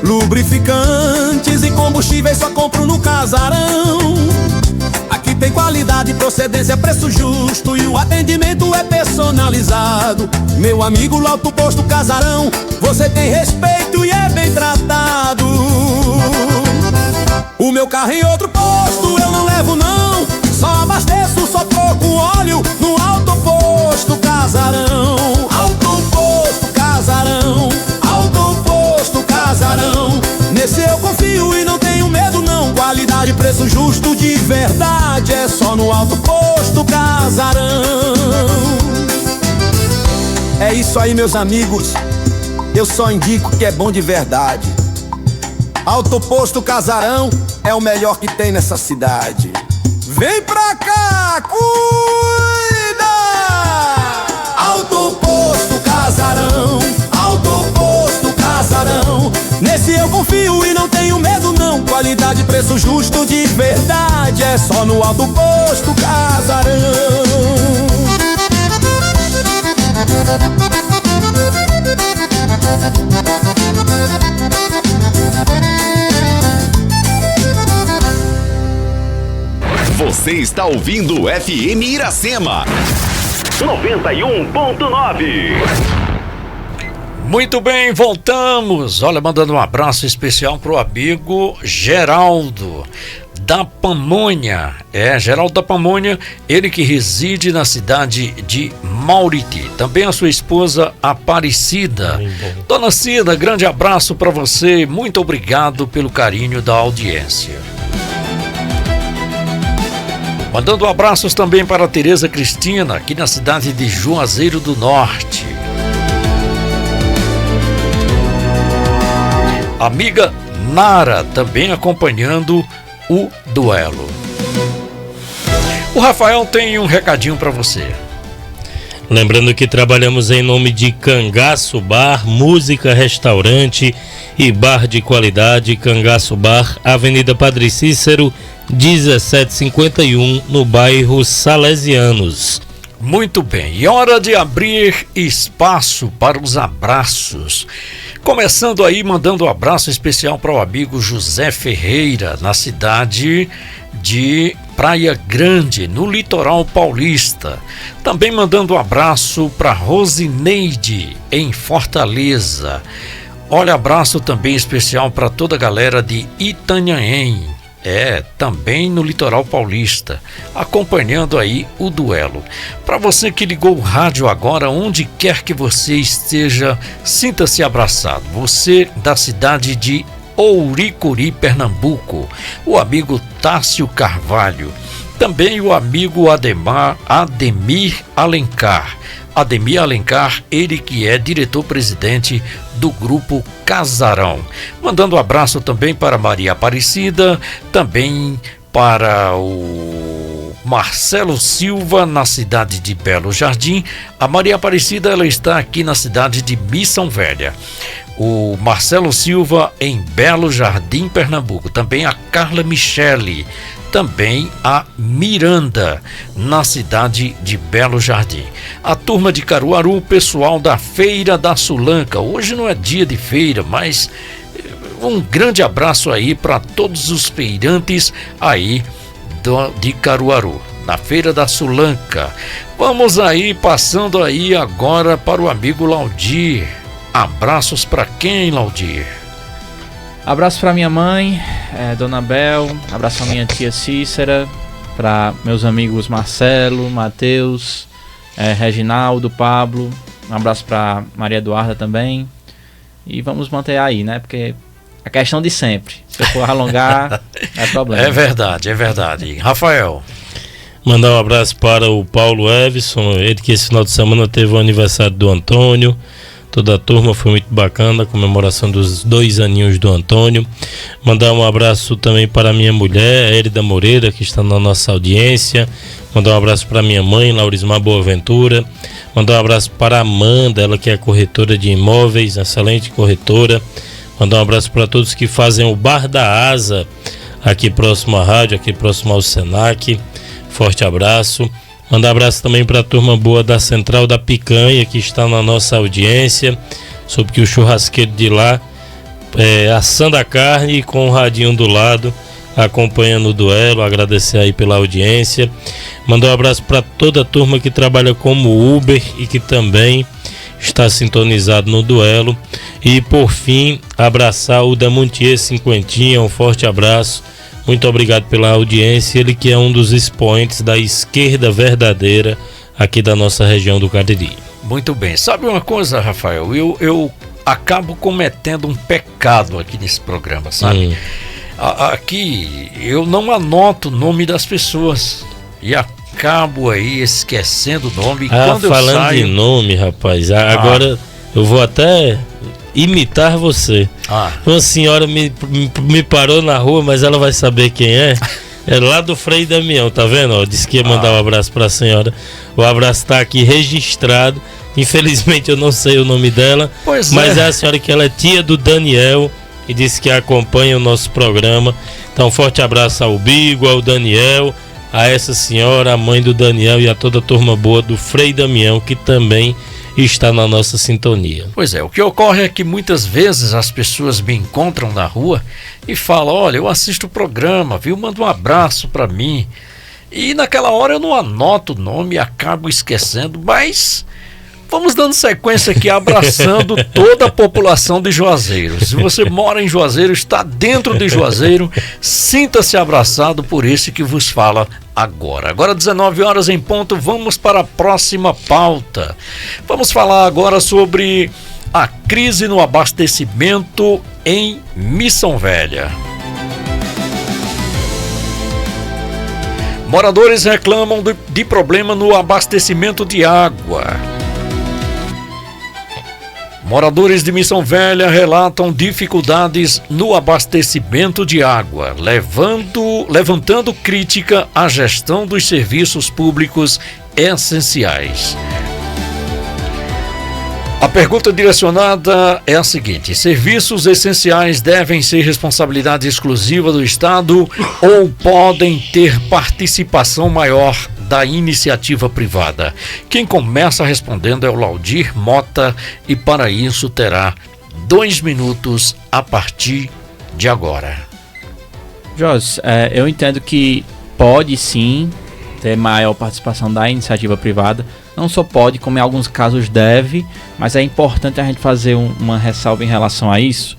Lubrificantes e combustíveis só compro no Casarão. Aqui tem qualidade, procedência, preço justo e o atendimento é personalizado. Meu amigo, lá do posto Casarão, você tem respeito e é bem tratado. O meu carro em outro posto eu não levo não, só abasteço, só troco óleo no Alto Posto Casarão. Alto Posto Casarão, Alto Posto Casarão. Nesse eu confio e não tenho medo não. Qualidade, preço justo de verdade é só no Alto Posto Casarão. É isso aí, meus amigos, eu só indico que é bom de verdade. Alto Posto Casarão é o melhor que tem nessa cidade. Vem pra cá, cuida! Alto Posto Casarão, Alto Posto Casarão. Nesse eu confio e não tenho medo não. Qualidade, preço justo de verdade é só no Alto Posto Casarão. Você está ouvindo o FM Iracema 91.9. Muito bem, voltamos. Olha, mandando um abraço especial pro amigo Geraldo da Pamonha. Geraldo da Pamonha, ele que reside na cidade de Mauriti. Também a sua esposa Aparecida. Dona Cida, grande abraço para você. Muito obrigado pelo carinho da audiência. Mandando abraços também para a Tereza Cristina, aqui na cidade de Juazeiro do Norte. Amiga Nara, também acompanhando o duelo. O Rafael tem um recadinho para você. Lembrando que trabalhamos em nome de Cangaço Bar, música, restaurante e bar de qualidade. Cangaço Bar, Avenida Padre Cícero, 1751, no bairro Salesianos. Muito bem, e hora de abrir espaço para os abraços. Começando aí, mandando um abraço especial para o amigo José Ferreira, na cidade de Praia Grande, no litoral paulista. Também mandando um abraço para Rosineide, em Fortaleza. Olha, abraço também especial para toda a galera de Itanhaém. Também no litoral paulista, acompanhando aí o duelo. Para você que ligou o rádio agora, onde quer que você esteja, sinta-se abraçado. Você da cidade de Ouricuri, Pernambuco, o amigo Tássio Carvalho. Também o amigo Ademir Alencar. Ademir Alencar, ele que é diretor-presidente do Grupo Casarão. Mandando um abraço também para Maria Aparecida, também para o Marcelo Silva, na cidade de Belo Jardim. A Maria Aparecida, ela está aqui na cidade de Missão Velha. O Marcelo Silva, em Belo Jardim, Pernambuco. Também a Carla Michele. Também a Miranda, na cidade de Belo Jardim. A turma de Caruaru, o pessoal da Feira da Sulanca. Hoje não é dia de feira, mas um grande abraço aí para todos os feirantes aí de Caruaru, na Feira da Sulanca. Vamos aí, passando aí agora para o amigo Laudir. Abraços para quem, Laudir? Abraço para minha mãe, Dona Bel. Abraço para minha tia Cícera. Para meus amigos Marcelo, Matheus, Reginaldo, Pablo. Um abraço para Maria Eduarda também. E vamos manter aí, né? Porque é questão de sempre. Se eu for alongar, é problema. É verdade. Rafael. Mandar um abraço para o Paulo Everson, ele que esse final de semana teve o aniversário do Antônio. toda a turma, foi muito bacana a comemoração dos 2 aninhos do Antônio. Mandar um abraço também para a minha mulher, Érida Moreira, que está na nossa audiência. Mandar um abraço para minha mãe, Laurismar Boaventura. Mandar um abraço para a Amanda, ela que é corretora de imóveis, excelente corretora. Mandar um abraço para todos que fazem o Bar da Asa, aqui próximo à rádio, aqui próximo ao Senac. Forte abraço. Mandar um abraço também para a turma boa da Central da Picanha, que está na nossa audiência. Soube que o churrasqueiro de lá assando a carne com o radinho do lado, acompanhando o duelo. Agradecer aí pela audiência. Mandar um abraço para toda a turma que trabalha como Uber e que também está sintonizado no duelo. E por fim, abraçar o Damontier Cinquentinha, um forte abraço. Muito obrigado pela audiência, ele que é um dos expoentes da esquerda verdadeira aqui da nossa região do Cariri. Muito bem. Sabe uma coisa, Rafael? Eu acabo cometendo um pecado aqui nesse programa, sabe? Aqui eu não anoto o nome das pessoas e acabo aí esquecendo o nome. Quando falando eu saio... de nome, rapaz, agora eu vou até imitar você. Uma senhora me parou na rua, mas ela vai saber quem é. É lá do Frei Damião, tá vendo? Disse que ia mandar um abraço pra senhora. O abraço tá aqui registrado. Infelizmente eu não sei o nome dela, mas é a senhora que ela é tia do Daniel e disse que acompanha o nosso programa. Então forte abraço ao Bigo, ao Daniel, a essa senhora, a mãe do Daniel e a toda a turma boa do Frei Damião, que também está na nossa sintonia. Pois é, o que ocorre é que muitas vezes as pessoas me encontram na rua e falam: olha, eu assisto o programa, viu? Manda um abraço para mim. E naquela hora eu não anoto o nome e acabo esquecendo, mas vamos dando sequência aqui, abraçando toda a população de Juazeiro. Se você mora em Juazeiro, está dentro de Juazeiro, sinta-se abraçado por esse que vos fala agora. Agora 19 horas em ponto, vamos para a próxima pauta. Vamos falar agora sobre a crise no abastecimento em Missão Velha. Moradores reclamam de problema no abastecimento de água. Moradores de Missão Velha relatam dificuldades no abastecimento de água, levantando crítica à gestão dos serviços públicos essenciais. A pergunta direcionada é a seguinte: serviços essenciais devem ser responsabilidade exclusiva do Estado ou podem ter participação maior da iniciativa privada? Quem começa respondendo é o Laudir Mota e para isso terá 2 minutos a partir de agora. Jorge, eu entendo que pode sim ter maior participação da iniciativa privada. Não só pode, como em alguns casos deve, mas é importante a gente fazer uma ressalva em relação a isso,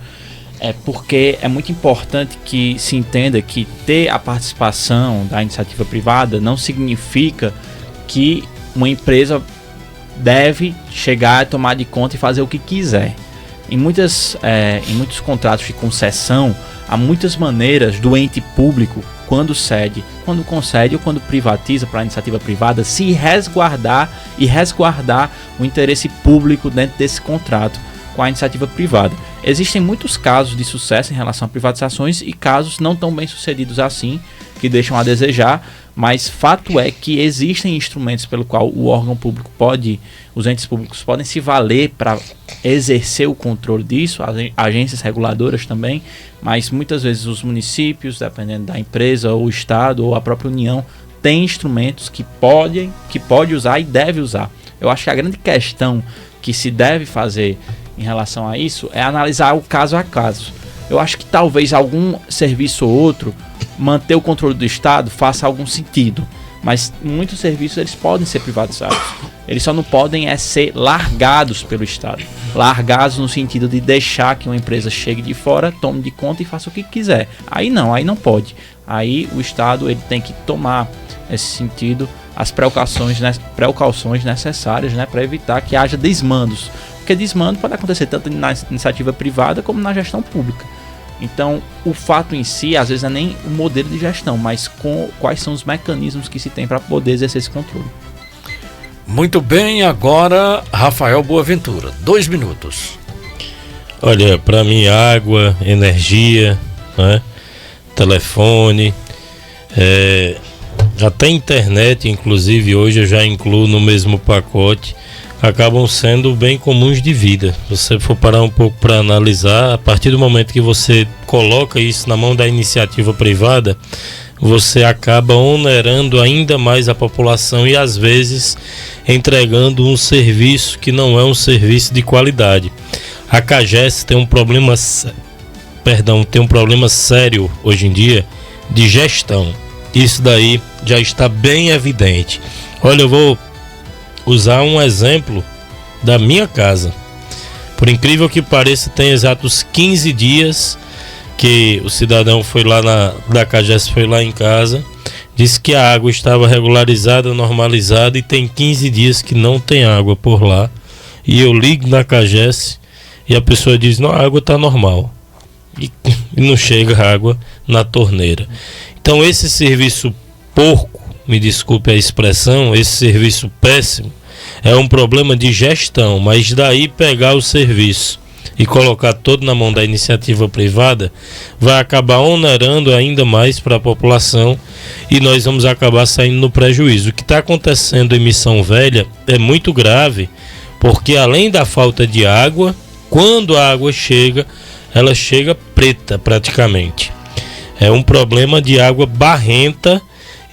porque é muito importante que se entenda que ter a participação da iniciativa privada não significa que uma empresa deve chegar a tomar de conta e fazer o que quiser. Em muitos contratos de concessão, há muitas maneiras do ente público, quando concede ou quando privatiza para a iniciativa privada, se resguardar o interesse público dentro desse contrato com a iniciativa privada. Existem muitos casos de sucesso em relação a privatizações e casos não tão bem sucedidos assim, que deixam a desejar, mas fato é que existem instrumentos pelo qual o órgão público os entes públicos podem se valer para exercer o controle disso, as agências reguladoras também, mas muitas vezes os municípios, dependendo da empresa, ou o Estado, ou a própria União, tem instrumentos que pode usar e deve usar. Eu acho que a grande questão que se deve fazer em relação a isso é analisar o caso a caso. Eu acho que talvez algum serviço ou outro, manter o controle do Estado faça algum sentido, mas muitos serviços eles podem ser privatizados. Eles só não podem ser largados pelo Estado. Largados no sentido de deixar que uma empresa chegue de fora, tome de conta e faça o que quiser. Aí não pode. Aí o Estado ele tem que tomar, nesse sentido, as precauções necessárias, né, para evitar que haja desmandos. Porque desmando pode acontecer tanto na iniciativa privada como na gestão pública. Então, o fato em si, às vezes, não é nem o modelo de gestão, mas quais são os mecanismos que se tem para poder exercer esse controle. Muito bem, agora Rafael Boaventura, 2 minutos. Olha, para mim água, energia, né? Telefone, até internet, inclusive hoje eu já incluo no mesmo pacote, acabam sendo bem comuns de vida. Se você for parar um pouco para analisar, a partir do momento que você coloca isso na mão da iniciativa privada, você acaba onerando ainda mais a população e às vezes entregando um serviço que não é um serviço de qualidade. A CAGES tem um problema sério hoje em dia de gestão. Isso daí já está bem evidente. Olha, eu vou usar um exemplo da minha casa. Por incrível que pareça, tem exatos 15 dias que o cidadão foi lá da CAGES, foi lá em casa, disse que a água estava regularizada, normalizada, e tem 15 dias que não tem água por lá. E eu ligo na CAGES e a pessoa diz: não, a água está normal. E não chega água na torneira. Então esse serviço porco, me desculpe a expressão, esse serviço péssimo, é um problema de gestão. Mas daí pegar o serviço e colocar todo na mão da iniciativa privada vai acabar onerando ainda mais para a população e nós vamos acabar saindo no prejuízo. O que está acontecendo em Missão Velha é muito grave, porque além da falta de água, quando a água chega, ela chega preta praticamente. É um problema de água barrenta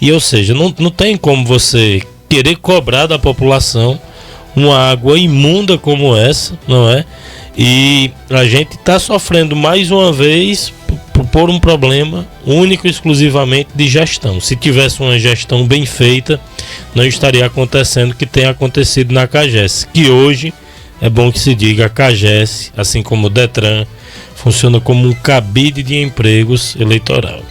e, ou seja, não tem como você querer cobrar da população uma água imunda como essa, não é? E a gente está sofrendo mais uma vez por um problema único e exclusivamente de gestão. Se tivesse uma gestão bem feita, não estaria acontecendo o que tem acontecido na CAGES, que hoje, é bom que se diga, a CAGES, assim como o Detran, funciona como um cabide de empregos eleitoral.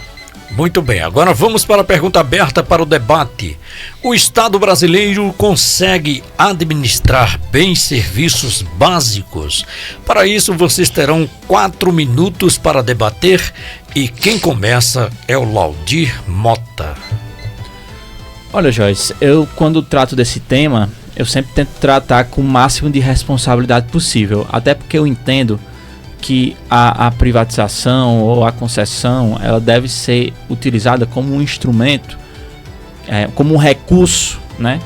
Muito bem, agora vamos para a pergunta aberta para o debate. O Estado brasileiro consegue administrar bem serviços básicos? Para isso, vocês terão 4 minutos para debater e quem começa é o Laudir Mota. Olha, Joyce, eu quando trato desse tema, eu sempre tento tratar com o máximo de responsabilidade possível, até porque eu entendo que a privatização ou a concessão, ela deve ser utilizada como um instrumento, como um recurso, né?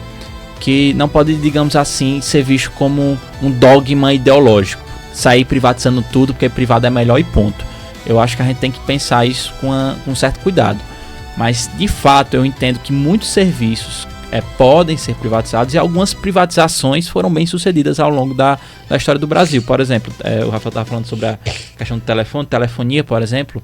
Que não pode, digamos assim, ser visto como um dogma ideológico, sair privatizando tudo porque privado é melhor e ponto. Eu acho que a gente tem que pensar isso com um certo cuidado, mas de fato eu entendo que muitos serviços podem ser privatizados e algumas privatizações foram bem sucedidas ao longo da história do Brasil. Por exemplo, o Rafael estava falando sobre a questão do telefonia, por exemplo.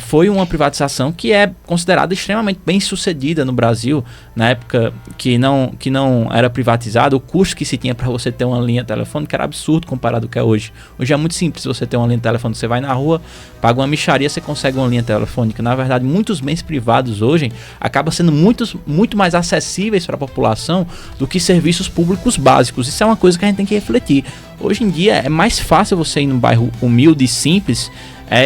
Foi uma privatização que é considerada extremamente bem sucedida no Brasil, na época que não era privatizado. O custo que se tinha para você ter uma linha telefônica era absurdo comparado ao que é hoje. Hoje é muito simples você ter uma linha telefônica. Você vai na rua, paga uma mixaria, você consegue uma linha telefônica. Na verdade, muitos bens privados hoje acabam sendo muito mais acessíveis para a população do que serviços públicos básicos. Isso é uma coisa que a gente tem que refletir. Hoje em dia é mais fácil você ir num bairro humilde e simples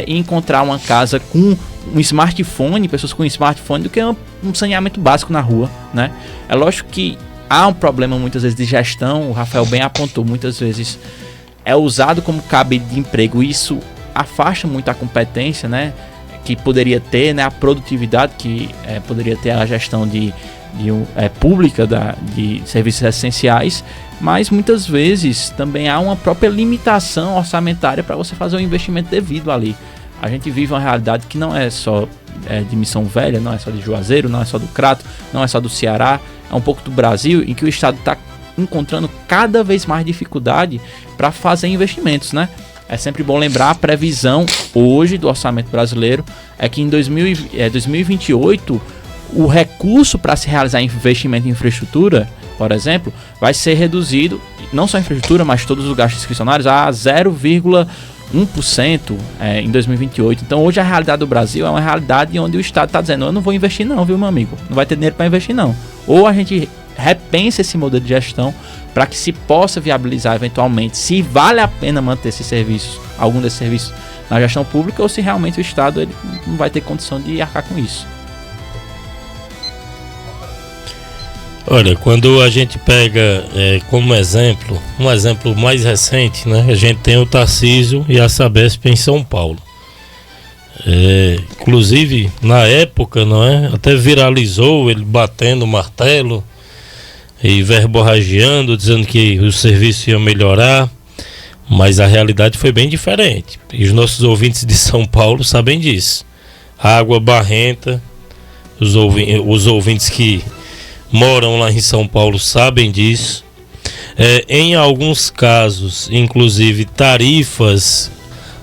e encontrar uma casa com um smartphone, pessoas com smartphone, do que um saneamento básico na rua, né? É lógico que há um problema muitas vezes de gestão, o Rafael bem apontou, muitas vezes é usado como cabide de emprego, e isso afasta muito a competência, né, que poderia ter, né, a produtividade que poderia ter a gestão pública de serviços essenciais, mas muitas vezes também há uma própria limitação orçamentária para você fazer um investimento devido ali. A gente vive uma realidade que não é só de Missão Velha, não é só de Juazeiro, não é só do Crato, não é só do Ceará, é um pouco do Brasil, em que o Estado está encontrando cada vez mais dificuldade para fazer investimentos, né? É sempre bom lembrar, a previsão hoje do orçamento brasileiro é que em 2028 o recurso para se realizar investimento em infraestrutura, por exemplo, vai ser reduzido, não só a infraestrutura, mas todos os gastos discricionários, a 0,1% em 2028. Então hoje a realidade do Brasil é uma realidade onde o Estado está dizendo: eu não vou investir não, viu, meu amigo? Não vai ter dinheiro para investir não. Ou a gente repensa esse modelo de gestão para que se possa viabilizar eventualmente se vale a pena manter esses serviços, algum desses serviços na gestão pública, ou se realmente o Estado ele não vai ter condição de arcar com isso. Olha, quando a gente pega como exemplo, um exemplo mais recente, né? A gente tem o Tarcísio e a Sabesp em São Paulo. Inclusive, na época, não é? Até viralizou ele batendo o martelo e verborragiando, dizendo que o serviço ia melhorar, mas a realidade foi bem diferente. E os nossos ouvintes de São Paulo sabem disso. Água barrenta, os ouvintes que moram lá em São Paulo sabem disso. Em alguns casos, inclusive, tarifas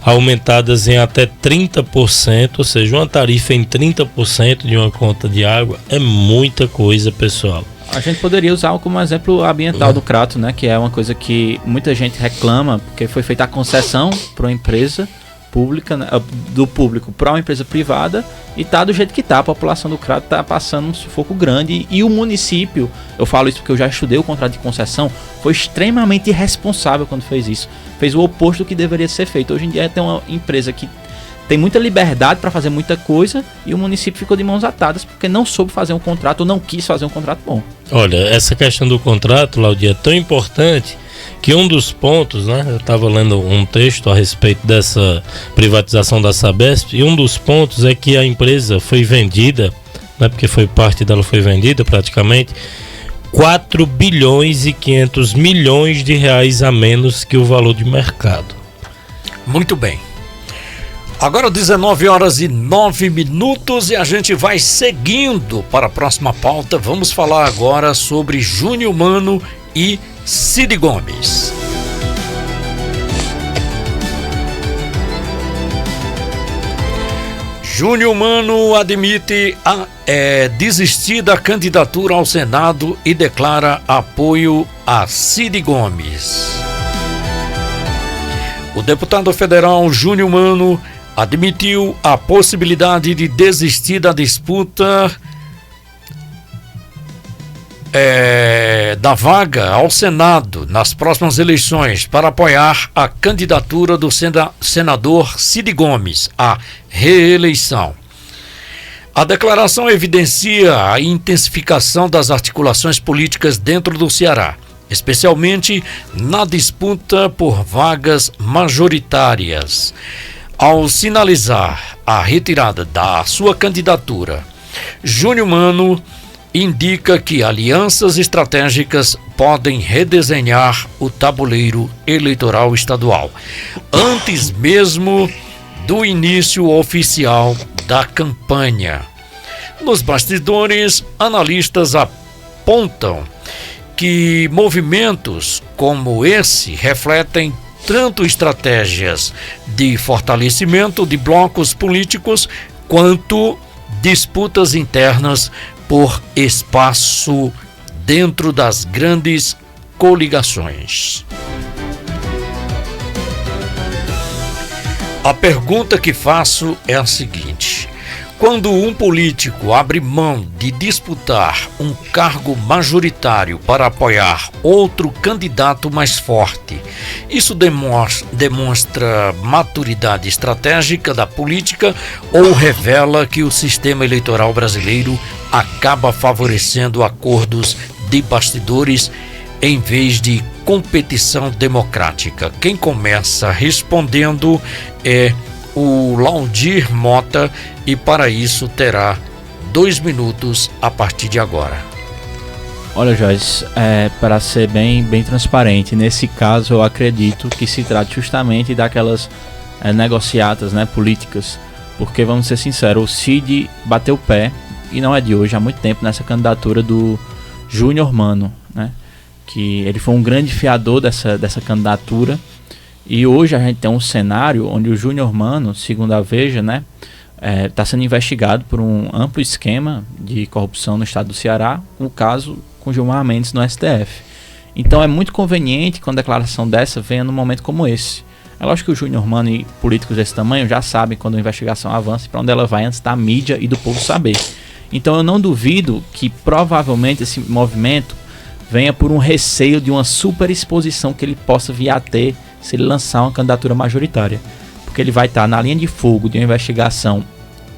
aumentadas em até 30%, ou seja, uma tarifa em 30% de uma conta de água é muita coisa, pessoal. A gente poderia usar como exemplo ambiental do Crato, né? Que é uma coisa que muita gente reclama, porque foi feita a concessão para uma empresa pública, né, do público para uma empresa privada, e tá do jeito que tá. A população do Crato tá passando um sufoco grande, e o município, eu falo isso porque eu já estudei o contrato de concessão, foi extremamente irresponsável quando fez isso. Fez o oposto do que deveria ser feito. Hoje em dia tem uma empresa que tem muita liberdade para fazer muita coisa, e o município ficou de mãos atadas porque não soube fazer um contrato, ou não quis fazer um contrato bom. Olha, essa questão do contrato, Laudia, é tão importante que um dos pontos, né, eu estava lendo um texto a respeito dessa privatização da Sabesp, e um dos pontos é que a empresa foi vendida, né, porque parte dela foi vendida praticamente, 4 bilhões e 500 milhões de reais a menos que o valor de mercado. Muito bem. Agora 19h09 e a gente vai seguindo para a próxima pauta. Vamos falar agora sobre Júnior Mano e Cid Gomes. Júnior Mano admite desistir da candidatura ao Senado e declara apoio a Cid Gomes. O deputado federal Júnior Mano admitiu a possibilidade de desistir da disputa da vaga ao Senado nas próximas eleições para apoiar a candidatura do senador Cid Gomes à reeleição. A declaração evidencia a intensificação das articulações políticas dentro do Ceará, especialmente na disputa por vagas majoritárias. Ao sinalizar a retirada da sua candidatura, Júnior Mano indica que alianças estratégicas podem redesenhar o tabuleiro eleitoral estadual, antes mesmo do início oficial da campanha. Nos bastidores, analistas apontam que movimentos como esse refletem tanto estratégias de fortalecimento de blocos políticos quanto disputas internas por espaço dentro das grandes coligações. A pergunta que faço é a seguinte: quando um político abre mão de disputar um cargo majoritário para apoiar outro candidato mais forte, isso demonstra maturidade estratégica da política ou revela que o sistema eleitoral brasileiro acaba favorecendo acordos de bastidores em vez de competição democrática? Quem começa respondendo é o Laudir Mota, e para isso terá 2 minutos a partir de agora. Olha, Joyce, para ser bem transparente, nesse caso eu acredito que se trata justamente daquelas negociatas, né, políticas, porque vamos ser sinceros, o Cid bateu o pé, e não é de hoje, há muito tempo, nessa candidatura do Júnior Mano, né, que ele foi um grande fiador dessa candidatura. E hoje a gente tem um cenário onde o Júnior Mano, segundo a Veja, né, está sendo investigado por um amplo esquema de corrupção no estado do Ceará, um caso com Gilmar Mendes no STF. Então é muito conveniente que uma declaração dessa venha num momento como esse. É lógico que o Júnior Mano e políticos desse tamanho já sabem quando a investigação avança e para onde ela vai antes da mídia e do povo saber. Então eu não duvido que provavelmente esse movimento venha por um receio de uma superexposição que ele possa vir a ter se ele lançar uma candidatura majoritária, porque ele vai estar na linha de fogo de uma investigação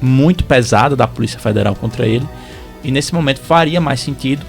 muito pesada da Polícia Federal contra ele, e nesse momento faria mais sentido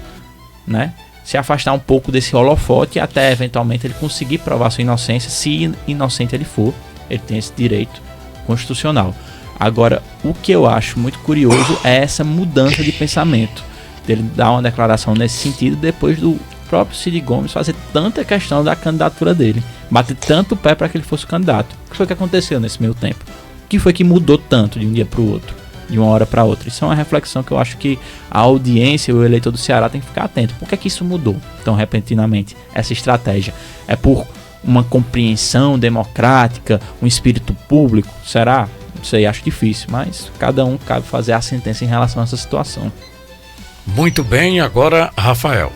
né, se afastar um pouco desse holofote até eventualmente ele conseguir provar sua inocência. Se inocente ele for, ele tem esse direito constitucional. Agora, o que eu acho muito curioso é essa mudança de pensamento, dele dar uma declaração nesse sentido depois do próprio Cid Gomes fazer tanta questão da candidatura dele, bater tanto o pé para que ele fosse candidato. O que foi que aconteceu nesse meio tempo? O que foi que mudou tanto de um dia para o outro, de uma hora para outra? Isso é uma reflexão que eu acho que a audiência, o eleitor do Ceará tem que ficar atento. Por que é que isso mudou tão repentinamente, essa estratégia? É por uma compreensão democrática, um espírito público? Será? Não sei, acho difícil, mas cada um cabe fazer a sentença em relação a essa situação. Muito bem, agora Rafael.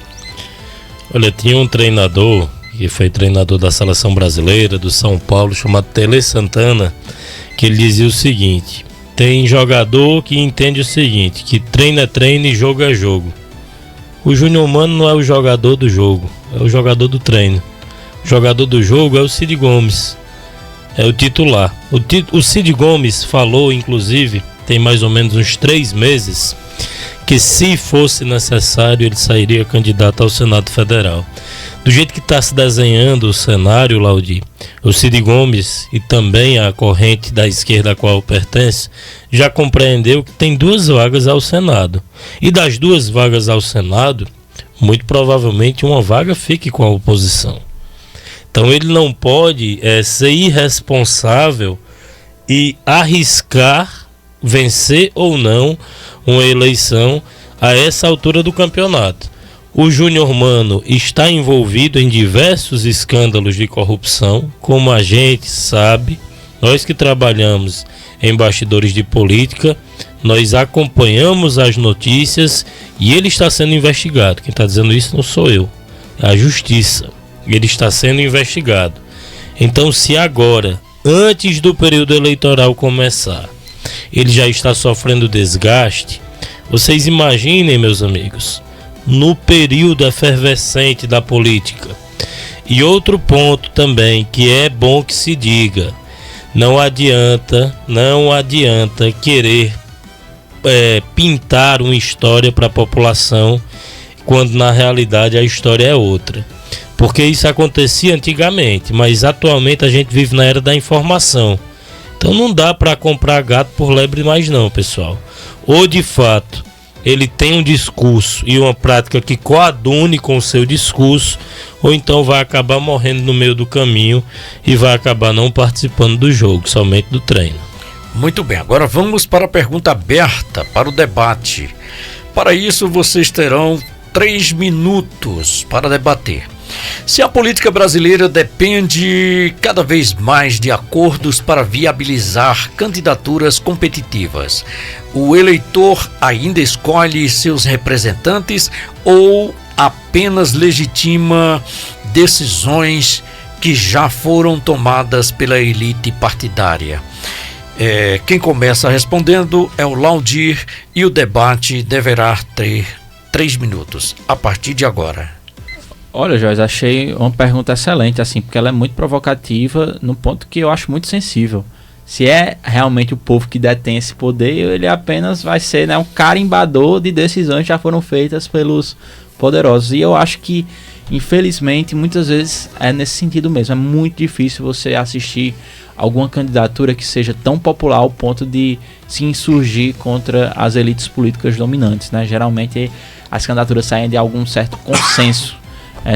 Olha, tinha um treinador que foi treinador da seleção brasileira do São Paulo, chamado Tele Santana, que ele dizia o seguinte: tem jogador que entende o seguinte, que treino é treino e jogo é jogo. O Júnior Mano não é o jogador do jogo, é o jogador do treino. O jogador do jogo é o Cid Gomes, é o titular. O Cid Gomes falou, inclusive, tem mais ou menos uns 3 meses, que se fosse necessário ele sairia candidato ao Senado Federal. Do jeito que está se desenhando o cenário, Laudi, o Cid Gomes e também a corrente da esquerda a qual pertence já compreendeu que tem 2 vagas ao Senado. E das 2 vagas ao Senado, muito provavelmente uma vaga fique com a oposição. Então ele não pode ser irresponsável e arriscar vencer ou não uma eleição a essa altura do campeonato. O Júnior Mano está envolvido em diversos escândalos de corrupção, como a gente sabe, nós que trabalhamos em bastidores de política, nós acompanhamos as notícias e ele está sendo investigado. Quem está dizendo isso não sou eu, é a justiça. Ele está sendo investigado. Então, se agora, antes do período eleitoral começar, ele já está sofrendo desgaste, vocês imaginem, meus amigos, no período efervescente da política. E outro ponto também que é bom que se diga: não adianta querer pintar uma história para a população quando na realidade a história é outra. Porque isso acontecia antigamente, mas atualmente a gente vive na era da informação. Então não dá para comprar gato por lebre mais não, pessoal. Ou de fato ele tem um discurso e uma prática que coadune com o seu discurso, ou então vai acabar morrendo no meio do caminho e vai acabar não participando do jogo, somente do treino. Muito bem, agora vamos para a pergunta aberta, para o debate. Para isso vocês terão 3 minutos para debater. Se a política brasileira depende cada vez mais de acordos para viabilizar candidaturas competitivas, o eleitor ainda escolhe seus representantes ou apenas legitima decisões que já foram tomadas pela elite partidária? Quem começa respondendo é o Laudir e o debate deverá ter 3 minutos a partir de agora. Olha, Joyce, achei uma pergunta excelente, assim, porque ela é muito provocativa num ponto que eu acho muito sensível. Se é realmente o povo que detém esse poder, ele apenas vai ser, né, um carimbador de decisões que já foram feitas pelos poderosos. E eu acho que, infelizmente, muitas vezes é nesse sentido mesmo. É muito difícil você assistir alguma candidatura que seja tão popular ao ponto de se insurgir contra as elites políticas dominantes, né? Geralmente as candidaturas saem de algum certo consenso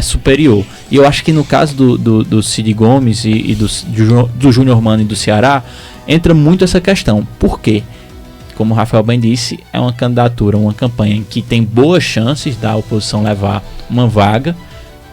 superior. E eu acho que no caso do Cid Gomes e do Júnior Mano e do Ceará, entra muito essa questão. Por quê? Como o Rafael bem disse, é uma candidatura, uma campanha em que tem boas chances da oposição levar uma vaga.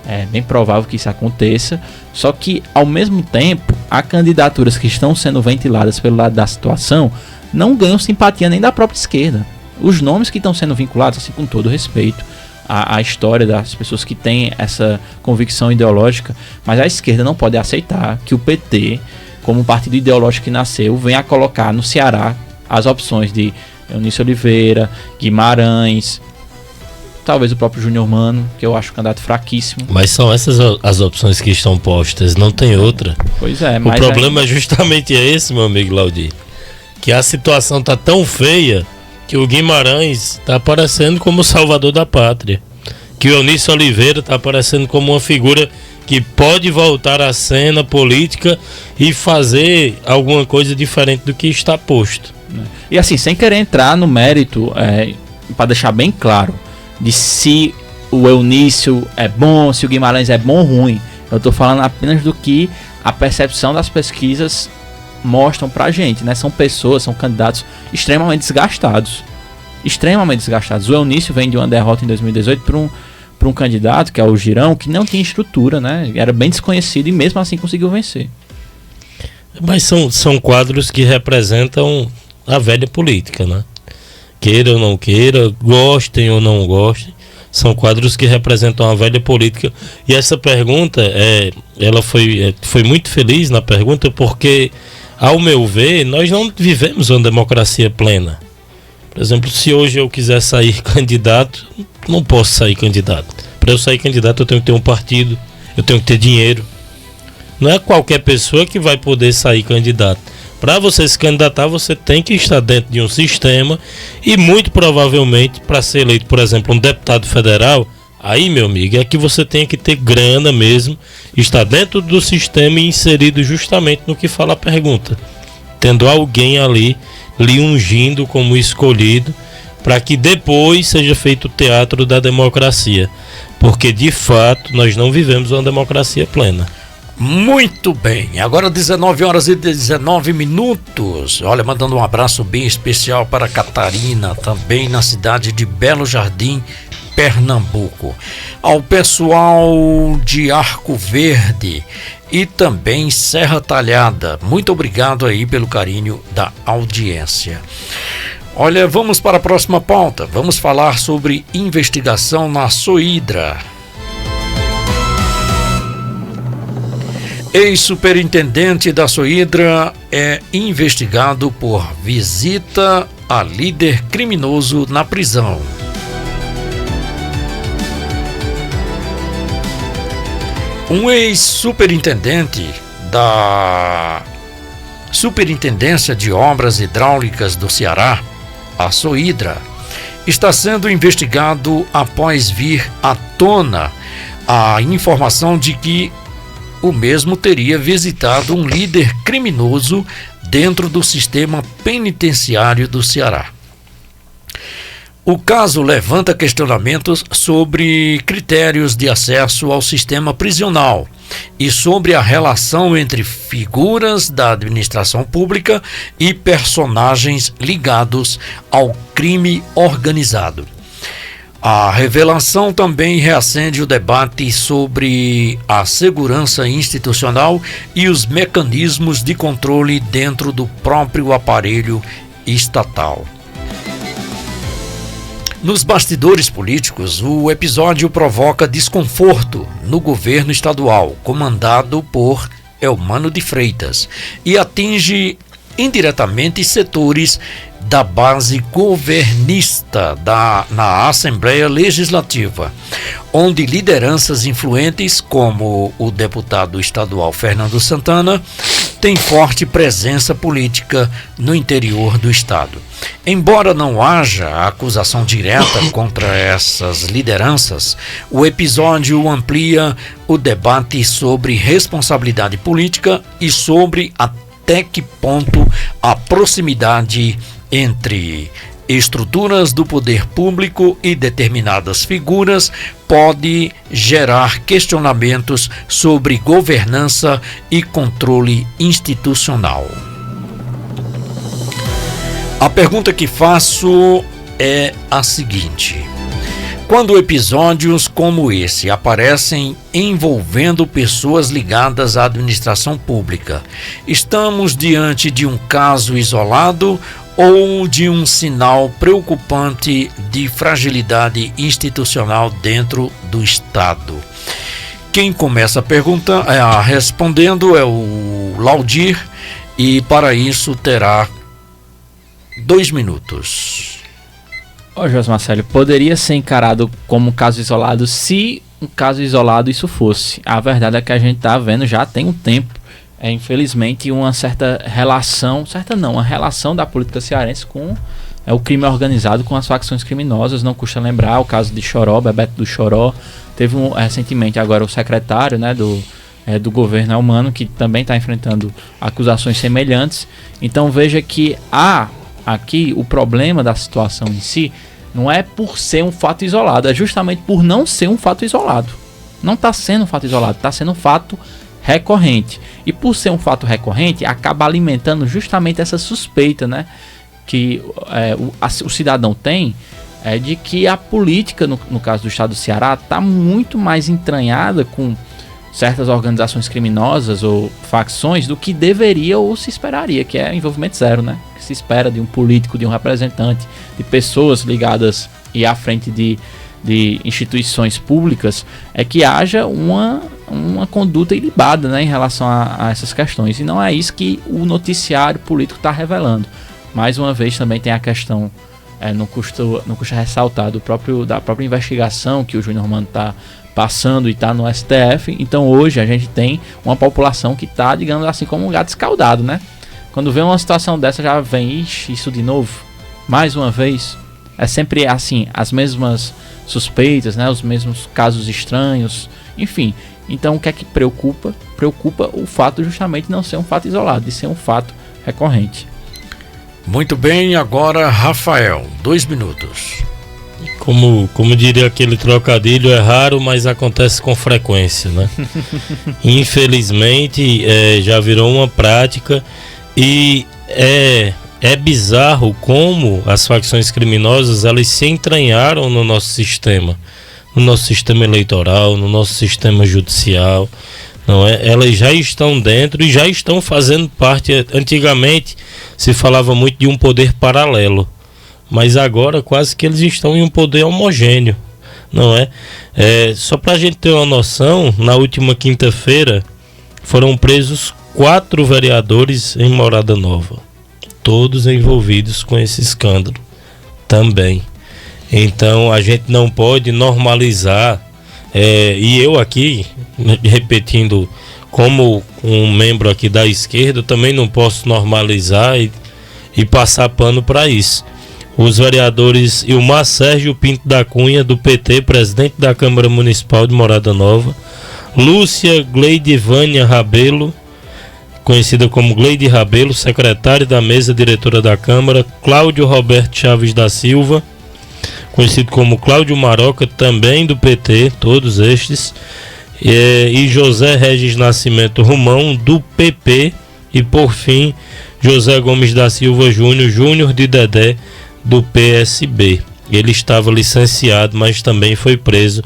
É bem provável que isso aconteça. Só que, ao mesmo tempo, há candidaturas que estão sendo ventiladas pelo lado da situação não ganham simpatia nem da própria esquerda. Os nomes que estão sendo vinculados, assim, com todo respeito a história das pessoas que têm essa convicção ideológica, mas a esquerda não pode aceitar que o PT, como um partido ideológico que nasceu, venha a colocar no Ceará as opções de Eunice Oliveira, Guimarães, talvez o próprio Júnior Mano, que eu acho um candidato fraquíssimo. Mas são essas as opções que estão postas, não tem outra. Pois é, mas o problema é justamente esse, meu amigo Laudir, que a situação tá tão feia que o Guimarães está aparecendo como o salvador da pátria. que o Eunício Oliveira está aparecendo como uma figura que pode voltar à cena política e fazer alguma coisa diferente do que está posto. E assim, sem querer entrar no mérito, para deixar bem claro, de se o Eunício é bom, se o Guimarães é bom ou ruim. Eu estou falando apenas do que a percepção das pesquisas mostram pra gente, né? São pessoas, são candidatos extremamente desgastados. O Eunício vem de uma derrota em 2018 para um candidato, que é o Girão, que não tinha estrutura, né? Era bem desconhecido e mesmo assim conseguiu vencer. Mas são quadros que representam a velha política, né? Queira ou não queira, gostem ou não gostem, são quadros que representam a velha política. E essa pergunta, ela foi muito feliz na pergunta, porque, ao meu ver, nós não vivemos uma democracia plena. Por exemplo, se hoje eu quiser sair candidato, não posso sair candidato. Para eu sair candidato, eu tenho que ter um partido, eu tenho que ter dinheiro. Não é qualquer pessoa que vai poder sair candidato. Para você se candidatar, você tem que estar dentro de um sistema e, muito provavelmente, para ser eleito, por exemplo, um deputado federal, aí, meu amigo, é que você tem que ter grana mesmo, estar dentro do sistema e inserido justamente no que fala a pergunta, tendo alguém ali lhe ungindo como escolhido, para que depois seja feito o teatro da democracia, porque de fato nós não vivemos uma democracia plena. Muito bem, agora 19 horas e 19 minutos. Olha, mandando um abraço bem especial para Catarina, também na cidade de Belo Jardim, Pernambuco. Ao pessoal de Arco Verde e também Serra Talhada, muito obrigado aí pelo carinho da audiência. Olha, vamos para a próxima pauta. Vamos falar sobre investigação na Soidra. Ex-superintendente da Soidra é investigado por visita a líder criminoso na prisão. Um ex-superintendente da Superintendência de Obras Hidráulicas do Ceará, a Soidra, está sendo investigado após vir à tona a informação de que o mesmo teria visitado um líder criminoso dentro do sistema penitenciário do Ceará. O caso levanta questionamentos sobre critérios de acesso ao sistema prisional e sobre a relação entre figuras da administração pública e personagens ligados ao crime organizado. A revelação também reacende o debate sobre a segurança institucional e os mecanismos de controle dentro do próprio aparelho estatal. Nos bastidores políticos, o episódio provoca desconforto no governo estadual, comandado por Eumano de Freitas, e atinge indiretamente setores da base governista na Assembleia Legislativa, onde lideranças influentes, como o deputado estadual Fernando Santana, têm forte presença política no interior do estado. Embora não haja acusação direta contra essas lideranças, o episódio amplia o debate sobre responsabilidade política e sobre até que ponto a proximidade entre estruturas do poder público e determinadas figuras pode gerar questionamentos sobre governança e controle institucional. A pergunta que faço é a seguinte: quando episódios como esse aparecem envolvendo pessoas ligadas à administração pública, estamos diante de um caso isolado ou de um sinal preocupante de fragilidade institucional dentro do Estado? Quem começa respondendo é o Laudir, e para isso terá 2 minutos. José Marcelo, poderia ser encarado como um caso isolado se um caso isolado isso fosse. A verdade é que a gente está vendo já tem um tempo, infelizmente, uma certa relação, uma relação da política cearense com o crime organizado com as facções criminosas. Não custa lembrar o caso de Choró, Bebeto do Choró. Teve recentemente agora o secretário, né, do governo Elmano, que também está enfrentando acusações semelhantes. Então veja que aqui o problema da situação em si não é por ser um fato isolado, é justamente por não ser um fato isolado. Não está sendo um fato isolado, está sendo um fato recorrente. E por ser um fato recorrente, acaba alimentando justamente essa suspeita, né, que o cidadão tem, de que a política, no caso do estado do Ceará, está muito mais entranhada com certas organizações criminosas ou facções do que deveria ou se esperaria, que é envolvimento zero, né? Que se espera de um político, de um representante, de pessoas ligadas e à frente de instituições públicas, é que haja uma conduta ilibada, né, em relação a essas questões. E não é isso que o noticiário político está revelando. Mais uma vez também tem a questão, não custa ressaltar, da própria investigação que o Júnior Mano está passando e está no STF. Então hoje a gente tem uma população que está, digamos assim, como um gato escaldado, né? Quando vê uma situação dessa já vem, isso de novo, mais uma vez. É sempre assim, as mesmas suspeitas, né? Os mesmos casos estranhos, enfim. Então o que é que preocupa? Preocupa o fato justamente de não ser um fato isolado, de ser um fato recorrente. Muito bem, agora Rafael, 2 minutos. Como diria aquele trocadilho, é raro, mas acontece com frequência, né? Infelizmente, já virou uma prática e é bizarro como as facções criminosas, elas se entranharam no nosso sistema eleitoral, no nosso sistema judicial, não é? Elas já estão dentro e já estão fazendo parte. Antigamente se falava muito de um poder paralelo, mas agora quase que eles estão em um poder homogêneo, não é? Só para a gente ter uma noção, na última quinta-feira foram presos 4 vereadores em Morada Nova, todos envolvidos com esse escândalo também. Então a gente não pode normalizar, e eu aqui, repetindo, como um membro aqui da esquerda, também não posso normalizar e passar pano para isso. Os vereadores Ilmar Sérgio Pinto da Cunha, do PT, presidente da Câmara Municipal de Morada Nova, Lúcia Gleidivânia Rabelo, conhecida como Gleide Rabelo, secretária da mesa diretora da Câmara, Cláudio Roberto Chaves da Silva, conhecido como Cláudio Maroca, também do PT, todos estes, e José Regis Nascimento Romão, do PP, e por fim José Gomes da Silva Júnior de Dedé, do PSB. Ele estava licenciado, mas também foi preso.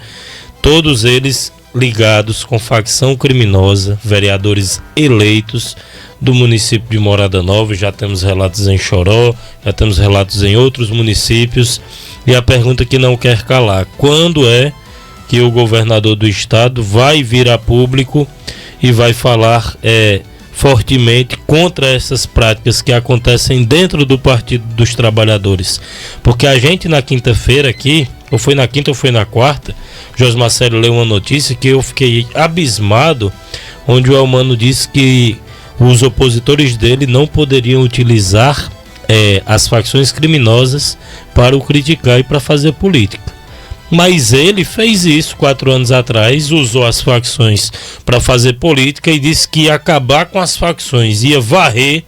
Todos eles ligados com facção criminosa, vereadores eleitos do município de Morada Nova. Já temos relatos em Choró, já temos relatos em outros municípios. E a pergunta que não quer calar: quando é que o governador do estado vai vir a público e vai falar fortemente contra essas práticas que acontecem dentro do Partido dos Trabalhadores? Porque a gente na quinta-feira aqui, ou foi na quinta ou foi na quarta, Josmar Célio leu uma notícia que eu fiquei abismado, onde o Elmano disse que os opositores dele não poderiam utilizar as facções criminosas para o criticar e para fazer política. Mas ele fez isso 4 anos atrás, usou as facções para fazer política e disse que ia acabar com as facções, ia varrer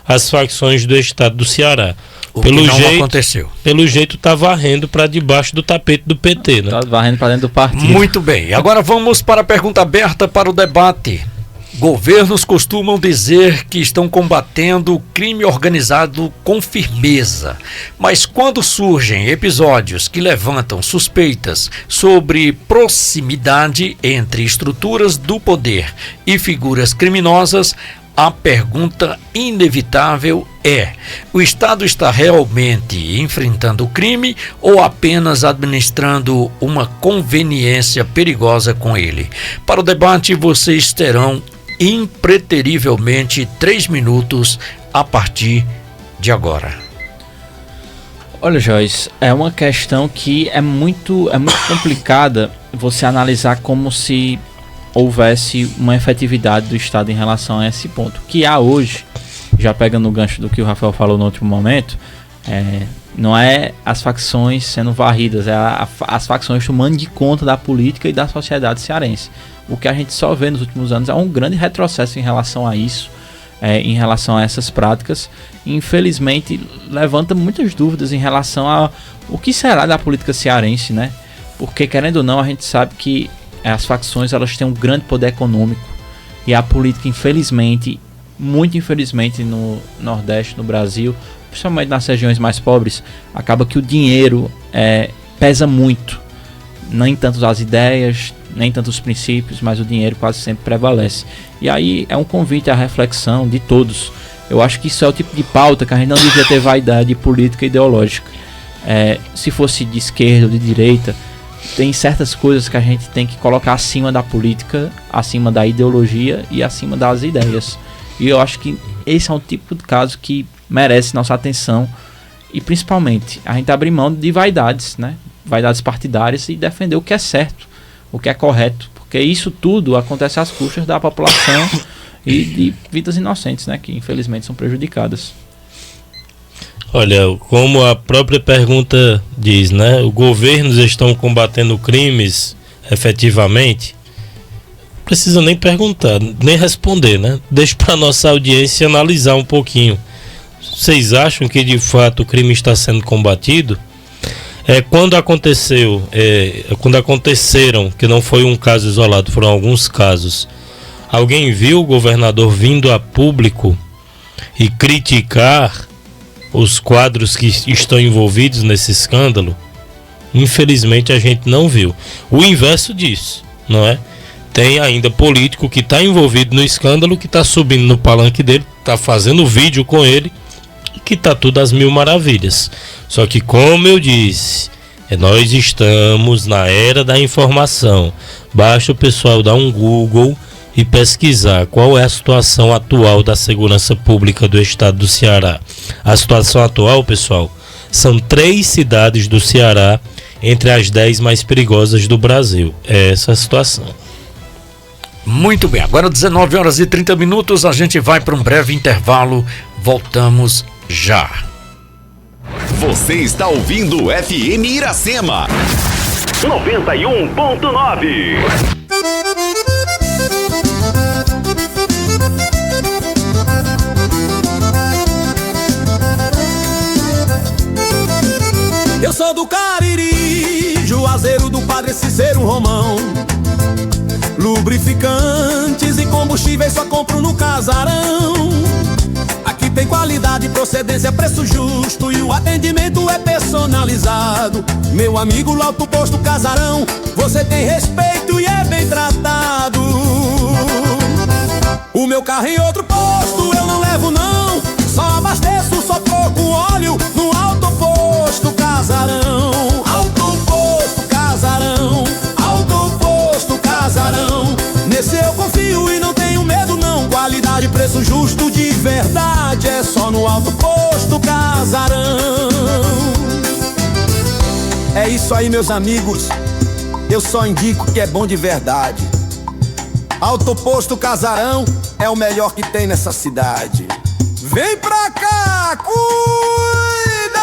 as facções do estado do Ceará. Aconteceu. Pelo jeito tá varrendo para debaixo do tapete do PT, né? Tá varrendo para dentro do partido. Muito bem, agora vamos para a pergunta aberta para o debate. Governos costumam dizer que estão combatendo o crime organizado com firmeza, mas quando surgem episódios que levantam suspeitas sobre proximidade entre estruturas do poder e figuras criminosas, a pergunta inevitável é: o Estado está realmente enfrentando o crime ou apenas administrando uma conveniência perigosa com ele? Para o debate, vocês terão impreterivelmente 3 minutos a partir de agora. Olha, Joyce, é uma questão que é muito complicada você analisar como se houvesse uma efetividade do Estado em relação a esse ponto. Que há hoje, já pegando o gancho do que o Rafael falou no outro momento, Não é as facções sendo varridas, é as facções tomando de conta da política e da sociedade cearense. O que a gente só vê nos últimos anos é um grande retrocesso em relação a isso, em relação a essas práticas. Infelizmente, levanta muitas dúvidas em relação a o que será da política cearense, né? Porque, querendo ou não, a gente sabe que as facções elas têm um grande poder econômico e a política, infelizmente, muito infelizmente no Nordeste, no Brasil, principalmente nas regiões mais pobres, acaba que o dinheiro pesa muito. Nem tanto as ideias, nem tanto os princípios, mas o dinheiro quase sempre prevalece. E aí é um convite à reflexão de todos. Eu acho que isso é o tipo de pauta que a gente não devia ter vaidade política e ideológica. Se fosse de esquerda ou de direita, tem certas coisas que a gente tem que colocar acima da política, acima da ideologia e acima das ideias. E eu acho que esse é um tipo de caso que merece nossa atenção e principalmente a gente abrir mão de vaidades, né? Vaidades partidárias e defender o que é certo, o que é correto, porque isso tudo acontece às custas da população e de vidas inocentes, né? Que infelizmente são prejudicadas. Olha, como a própria pergunta diz, né? Os governos estão combatendo crimes efetivamente? Não precisa nem perguntar, nem responder, né? Deixa para a nossa audiência analisar um pouquinho. Vocês acham que de fato o crime está sendo combatido? Quando aconteceram, que não foi um caso isolado, foram alguns casos, alguém viu o governador vindo a público e criticar os quadros que estão envolvidos nesse escândalo? Infelizmente a gente não viu. O inverso disso, não é? Tem ainda político que está envolvido no escândalo, que está subindo no palanque dele, está fazendo vídeo com ele, que está tudo às mil maravilhas. Só que, como eu disse, nós estamos na era da informação. Basta o pessoal dar um Google e pesquisar qual é a situação atual da segurança pública do estado do Ceará. A situação atual, pessoal, são 3 cidades do Ceará entre as 10 mais perigosas do Brasil. É essa a situação. Muito bem, agora 19 horas e 30 minutos, a gente vai para um breve intervalo, voltamos já. Você está ouvindo o FM Iracema 91.9. Eu sou do Cariri, Juazeiro do Padre Cícero Romão. Lubrificantes e combustíveis só compro no Casarão. Aqui tem qualidade, procedência, preço justo e o atendimento é personalizado. Meu amigo, lá do posto Casarão, você tem respeito e é bem tratado. O meu carro em outro posto eu não levo não, só abasteço, só troco óleo no Alto Posto Casarão. Alto Posto Casarão, Alto Posto Casarão. Nesse eu confio e não tenho medo não, qualidade, preço justo de verdade, é só no Alto Posto Casarão. É isso aí, meus amigos, eu só indico que é bom de verdade. Alto Posto Casarão é o melhor que tem nessa cidade. Vem pra cá, cuida!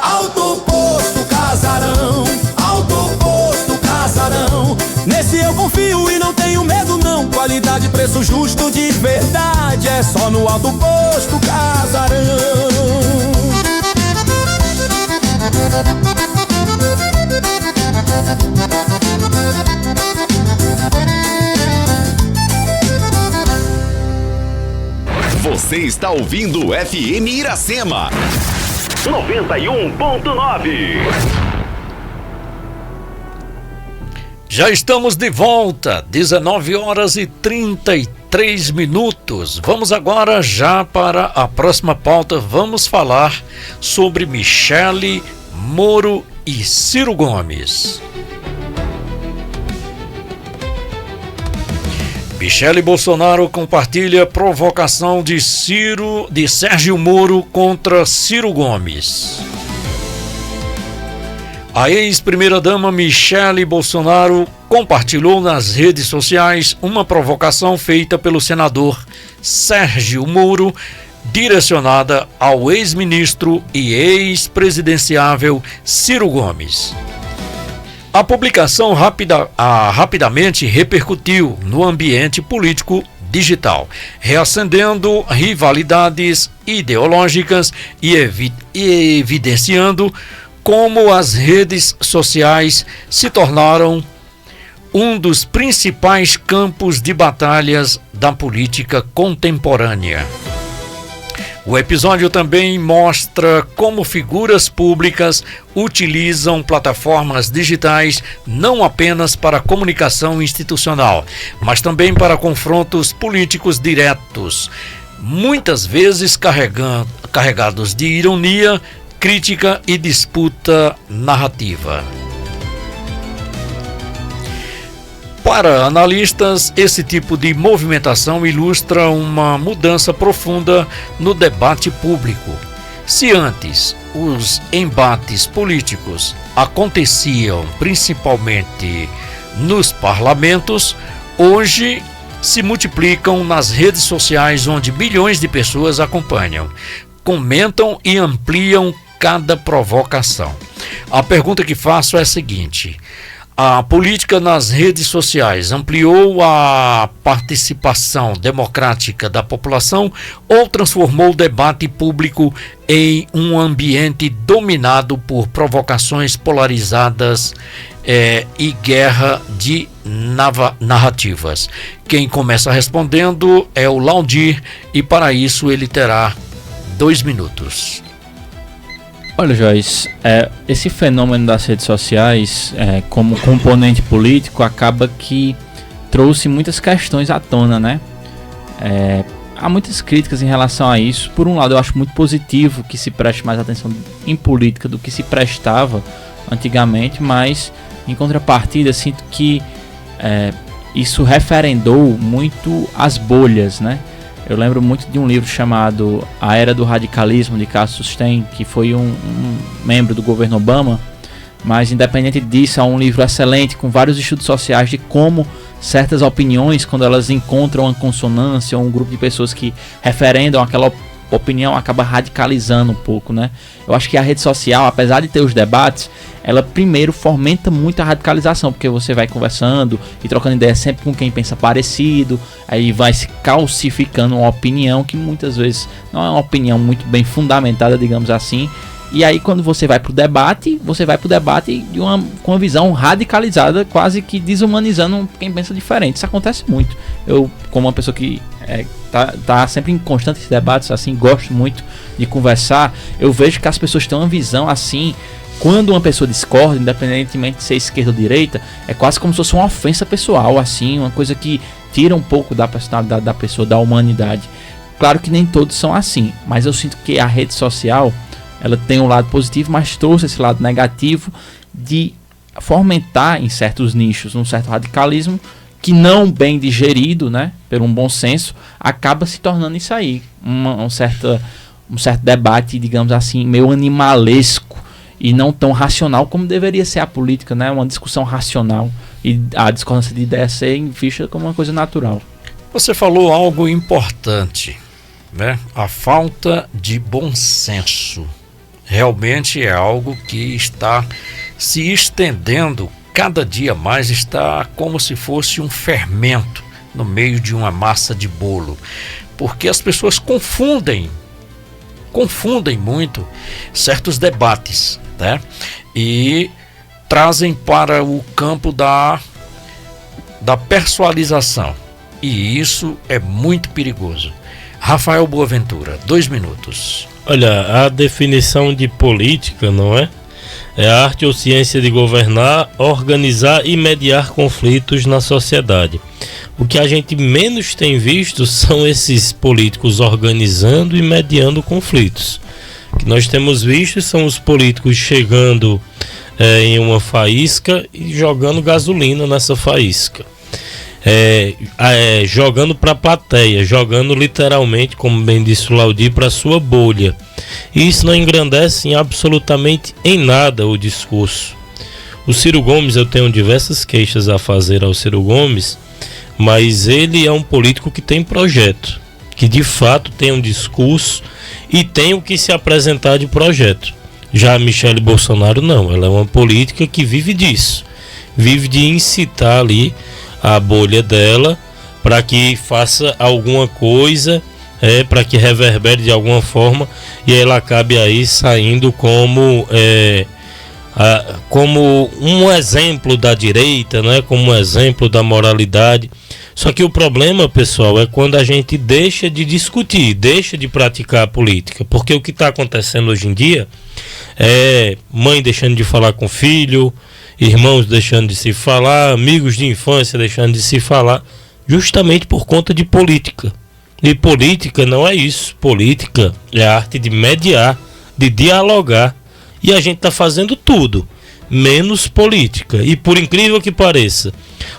Alto Posto Casarão, Alto Posto Casarão. Nesse eu confio e não tenho medo não, qualidade, preço justo de verdade, é só no Alto Posto Casarão. Você está ouvindo o FM Iracema 91.9. Já estamos de volta, 19 horas e 33 minutos. Vamos agora já para a próxima pauta. Vamos falar sobre Michele Moro e Ciro Gomes. Michele Bolsonaro compartilha provocação de Sérgio Moro contra Ciro Gomes. A ex-primeira-dama Michele Bolsonaro compartilhou nas redes sociais uma provocação feita pelo senador Sérgio Moro direcionada ao ex-ministro e ex-presidenciável Ciro Gomes. A publicação rapidamente repercutiu no ambiente político digital, reacendendo rivalidades ideológicas e evidenciando como as redes sociais se tornaram um dos principais campos de batalhas da política contemporânea. O episódio também mostra como figuras públicas utilizam plataformas digitais não apenas para comunicação institucional, mas também para confrontos políticos diretos, muitas vezes carregados de ironia, crítica e disputa narrativa. Para analistas, esse tipo de movimentação ilustra uma mudança profunda no debate público. Se antes os embates políticos aconteciam principalmente nos parlamentos, hoje se multiplicam nas redes sociais, onde bilhões de pessoas acompanham, comentam e ampliam cada provocação. A pergunta que faço é a seguinte: a política nas redes sociais ampliou a participação democrática da população ou transformou o debate público em um ambiente dominado por provocações polarizadas e guerra de narrativas? Quem começa respondendo é o Laudir, e para isso ele terá 2 minutos. Olha, Joyce, esse fenômeno das redes sociais, como componente político, acaba que trouxe muitas questões à tona, né? Há muitas críticas em relação a isso. Por um lado, eu acho muito positivo que se preste mais atenção em política do que se prestava antigamente, mas, em contrapartida, sinto que isso referendou muito as bolhas, né? Eu lembro muito de um livro chamado A Era do Radicalismo, de Cassius Stein, que foi um membro do governo Obama, mas independente disso, é um livro excelente, com vários estudos sociais de como certas opiniões, quando elas encontram uma consonância ou um grupo de pessoas que referendam aquela opinião, acaba radicalizando um pouco, né? Eu acho que a rede social, apesar de ter os debates, ela primeiro fomenta muito a radicalização, porque você vai conversando e trocando ideias sempre com quem pensa parecido, aí vai se calcificando uma opinião que muitas vezes não é uma opinião muito bem fundamentada, digamos assim. E aí quando você vai pro debate com uma visão radicalizada, quase que desumanizando quem pensa diferente. Isso acontece muito. Eu, como uma pessoa que tá sempre em constantes debates, assim, gosto muito de conversar, eu vejo que as pessoas têm uma visão assim. Quando uma pessoa discorda, independentemente de ser esquerda ou direita, é quase como se fosse uma ofensa pessoal, assim, uma coisa que tira um pouco da personalidade da pessoa, da humanidade. Claro que nem todos são assim, mas eu sinto que a rede social, ela tem um lado positivo, mas trouxe esse lado negativo de fomentar em certos nichos um certo radicalismo que, não bem digerido, né, pelo um bom senso, acaba se tornando isso aí, um certo debate, digamos assim, meio animalesco, e não tão racional como deveria ser a política, né? Uma discussão racional e a discordância de ideias ser vista como uma coisa natural. Você falou algo importante, né? A falta de bom senso. Realmente é algo que está se estendendo cada dia mais, está como se fosse um fermento no meio de uma massa de bolo, porque as pessoas confundem muito certos debates, né? E trazem para o campo da persualização, e isso é muito perigoso. Rafael Boaventura, 2 minutos. Olha, a definição de política, não é? É a arte ou ciência de governar, organizar e mediar conflitos na sociedade. O que a gente menos tem visto são esses políticos organizando e mediando conflitos. O que nós temos visto são os políticos chegando em uma faísca e jogando gasolina nessa faísca. Jogando para a plateia, jogando literalmente, como bem disse o Laudir, para a sua bolha. E isso não engrandece absolutamente em nada o discurso. O Ciro Gomes, eu tenho diversas queixas a fazer ao Ciro Gomes, mas ele é um político que tem projeto. que de fato tem um discurso e tem o que se apresentar de projeto. Já a Michele Bolsonaro não, ela é uma política que vive disso, vive de incitar ali a bolha dela para que faça alguma coisa, para que reverbere de alguma forma, e ela acabe aí saindo como um exemplo da direita, né? Como um exemplo da moralidade. Só que o problema, pessoal, é quando a gente deixa de discutir, deixa de praticar a política, porque o que está acontecendo hoje em dia é mãe deixando de falar com filho, irmãos deixando de se falar, amigos de infância deixando de se falar, justamente por conta de política. E política não é isso. Política é a arte de mediar, de dialogar. E a gente está fazendo tudo, menos política. E por incrível que pareça,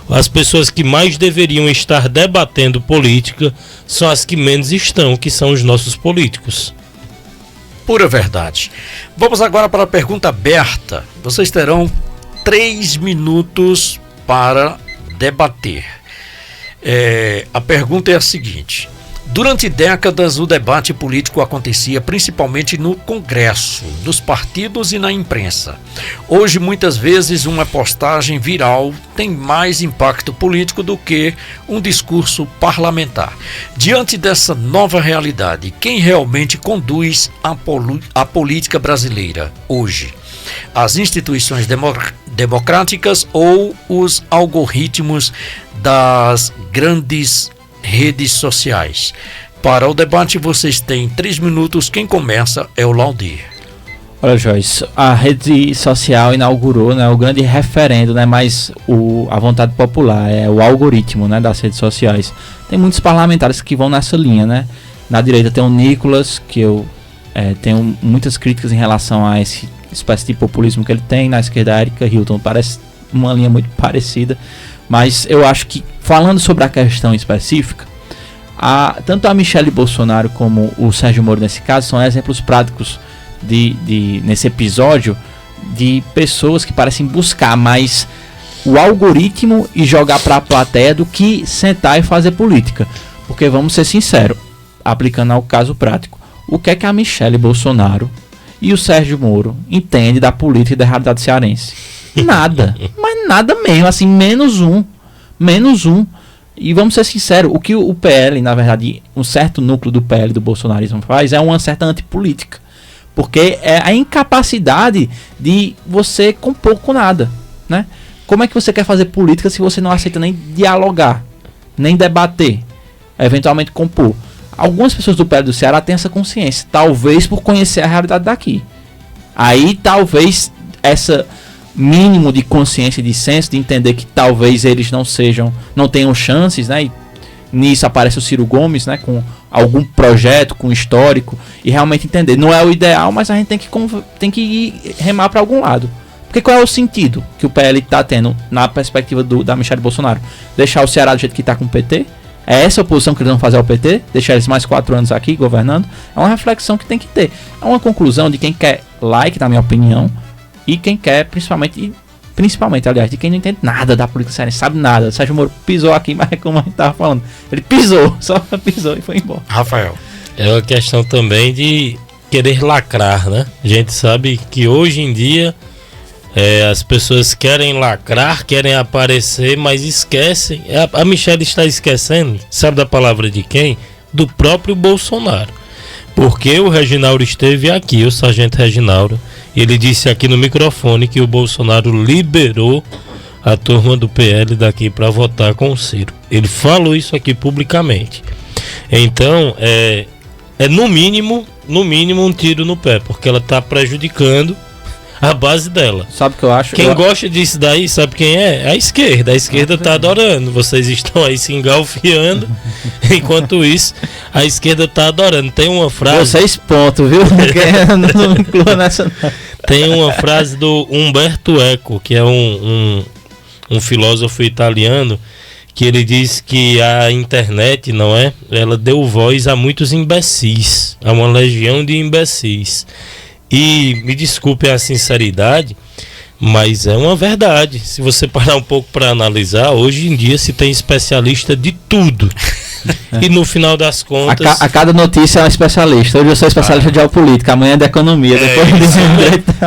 as pessoas que mais deveriam estar debatendo política são as que menos estão, que são os nossos políticos. Pura verdade. Vamos agora para a pergunta aberta. Vocês terão 3 minutos para debater. A pergunta é a seguinte: durante décadas, o debate político acontecia principalmente no Congresso, nos partidos e na imprensa. Hoje, muitas vezes, uma postagem viral tem mais impacto político do que um discurso parlamentar. Diante dessa nova realidade, quem realmente conduz a política brasileira hoje? As instituições democráticas ou os algoritmos das grandes redes sociais? Para o debate, vocês têm 3 minutos. Quem começa é o Laudir. Olha, Joyce, a rede social inaugurou, né, o grande referendo, né, mas a vontade popular é o algoritmo, né, das redes sociais. Tem muitos parlamentares que vão nessa linha, né? Na direita tem o Nicolas, que eu tenho muitas críticas em relação a esse espécie de populismo que ele tem. Na esquerda, a Erika Hilton, parece uma linha muito parecida. Mas eu acho que, falando sobre a questão específica, tanto a Michele Bolsonaro como o Sérgio Moro, nesse caso, são exemplos práticos nesse episódio, de pessoas que parecem buscar mais o algoritmo e jogar para a plateia do que sentar e fazer política. Porque, vamos ser sinceros, aplicando ao caso prático, o que é que a Michele Bolsonaro e o Sérgio Moro entendem da política e da realidade cearense? Nada, mas nada mesmo, assim, menos um. E vamos ser sinceros, o que o PL, na verdade, um certo núcleo do PL, do bolsonarismo, faz é uma certa antipolítica. Porque é a incapacidade de você compor com nada, né? Como é que você quer fazer política se você não aceita nem dialogar, nem debater, eventualmente compor? Algumas pessoas do PL do Ceará têm essa consciência, talvez por conhecer a realidade daqui. Aí talvez essa mínimo de consciência e de senso, de entender que talvez eles não tenham chances, né? E nisso aparece o Ciro Gomes, né? Com algum projeto, com histórico, e realmente entender. Não é o ideal, mas a gente tem que remar para algum lado. Porque qual é o sentido que o PL está tendo na perspectiva da Michele Bolsonaro? Deixar o Ceará do jeito que está com o PT? É essa a oposição que eles vão fazer ao PT? Deixar eles mais 4 anos aqui governando? É uma reflexão que tem que ter. É uma conclusão de quem quer like, na minha opinião, e quem quer, principalmente, aliás, de quem não entende nada da política cearense, sabe nada. O Sérgio Moro pisou aqui, mas como a gente estava falando, ele só pisou e foi embora. Rafael. É uma questão também de querer lacrar, né? A gente sabe que hoje em dia as pessoas querem lacrar, querem aparecer, mas esquecem. A Michele está esquecendo, sabe da palavra de quem? Do próprio Bolsonaro. Porque o Reginaldo esteve aqui, o sargento Reginaldo, ele disse aqui no microfone que o Bolsonaro liberou a turma do PL daqui para votar com o Ciro. Ele falou isso aqui publicamente. Então, no mínimo um tiro no pé, porque ela está prejudicando a base dela. Sabe o que eu acho? Quem gosta disso daí, sabe quem é? A esquerda. A esquerda tá adorando. Vocês estão aí se engalfiando. Enquanto isso, a esquerda tá adorando. Tem uma frase... Vocês ponto, viu? Não inclua nessa... Tem uma frase do Umberto Eco, que é um filósofo italiano, que ele diz que a internet, não é? Ela deu voz a muitos imbecis. A uma legião de imbecis. E me desculpe a sinceridade, mas é uma verdade. Se você parar um pouco para analisar, hoje em dia se tem especialista de tudo E no final das contas... A cada notícia é um especialista. Hoje eu sou especialista de geopolítica, amanhã é de economia.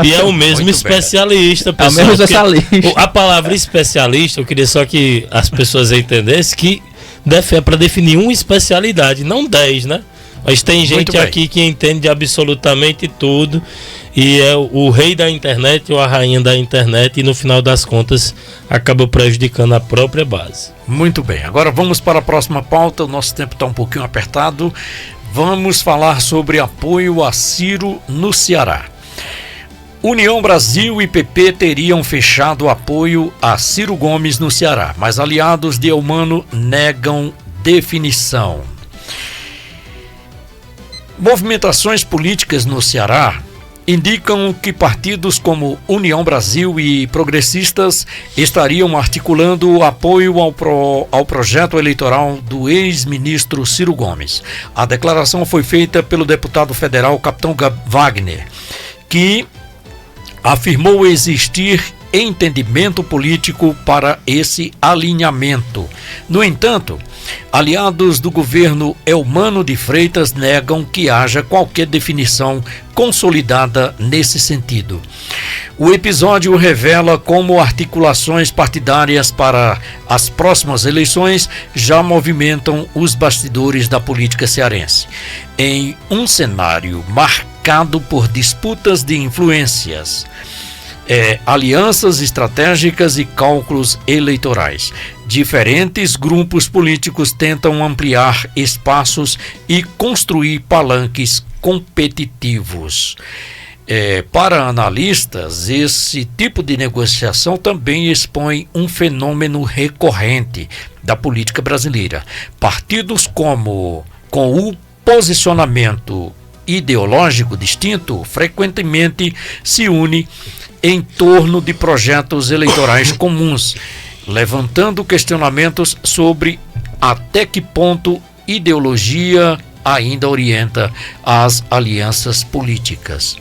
E é o mesmo especialista, pessoal. É o mesmo especialista. A palavra especialista, eu queria só que as pessoas entendessem que é para definir uma especialidade, não 10, né? Mas tem gente aqui que entende de absolutamente tudo e é o rei da internet ou a rainha da internet e no final das contas acaba prejudicando a própria base. Muito bem, agora vamos para a próxima pauta, o nosso tempo está um pouquinho apertado. Vamos falar sobre apoio a Ciro no Ceará. União Brasil e PP teriam fechado apoio a Ciro Gomes no Ceará, mas aliados de Eumano negam definição. Movimentações políticas no Ceará indicam que partidos como União Brasil e progressistas estariam articulando o apoio ao projeto eleitoral do ex-ministro Ciro Gomes. A declaração foi feita pelo deputado federal Capitão Wagner, que afirmou existir entendimento político para esse alinhamento. No entanto, aliados do governo Eumano de Freitas negam que haja qualquer definição consolidada nesse sentido. O episódio revela como articulações partidárias para as próximas eleições já movimentam os bastidores da política cearense. Em um cenário marcado por disputas de influências, alianças estratégicas e cálculos eleitorais. Diferentes grupos políticos tentam ampliar espaços e construir palanques competitivos. Para analistas, esse tipo de negociação também expõe um fenômeno recorrente da política brasileira. Partidos com o posicionamento ideológico distinto frequentemente se unem em torno de projetos eleitorais comuns, levantando questionamentos sobre até que ponto ideologia ainda orienta as alianças políticas.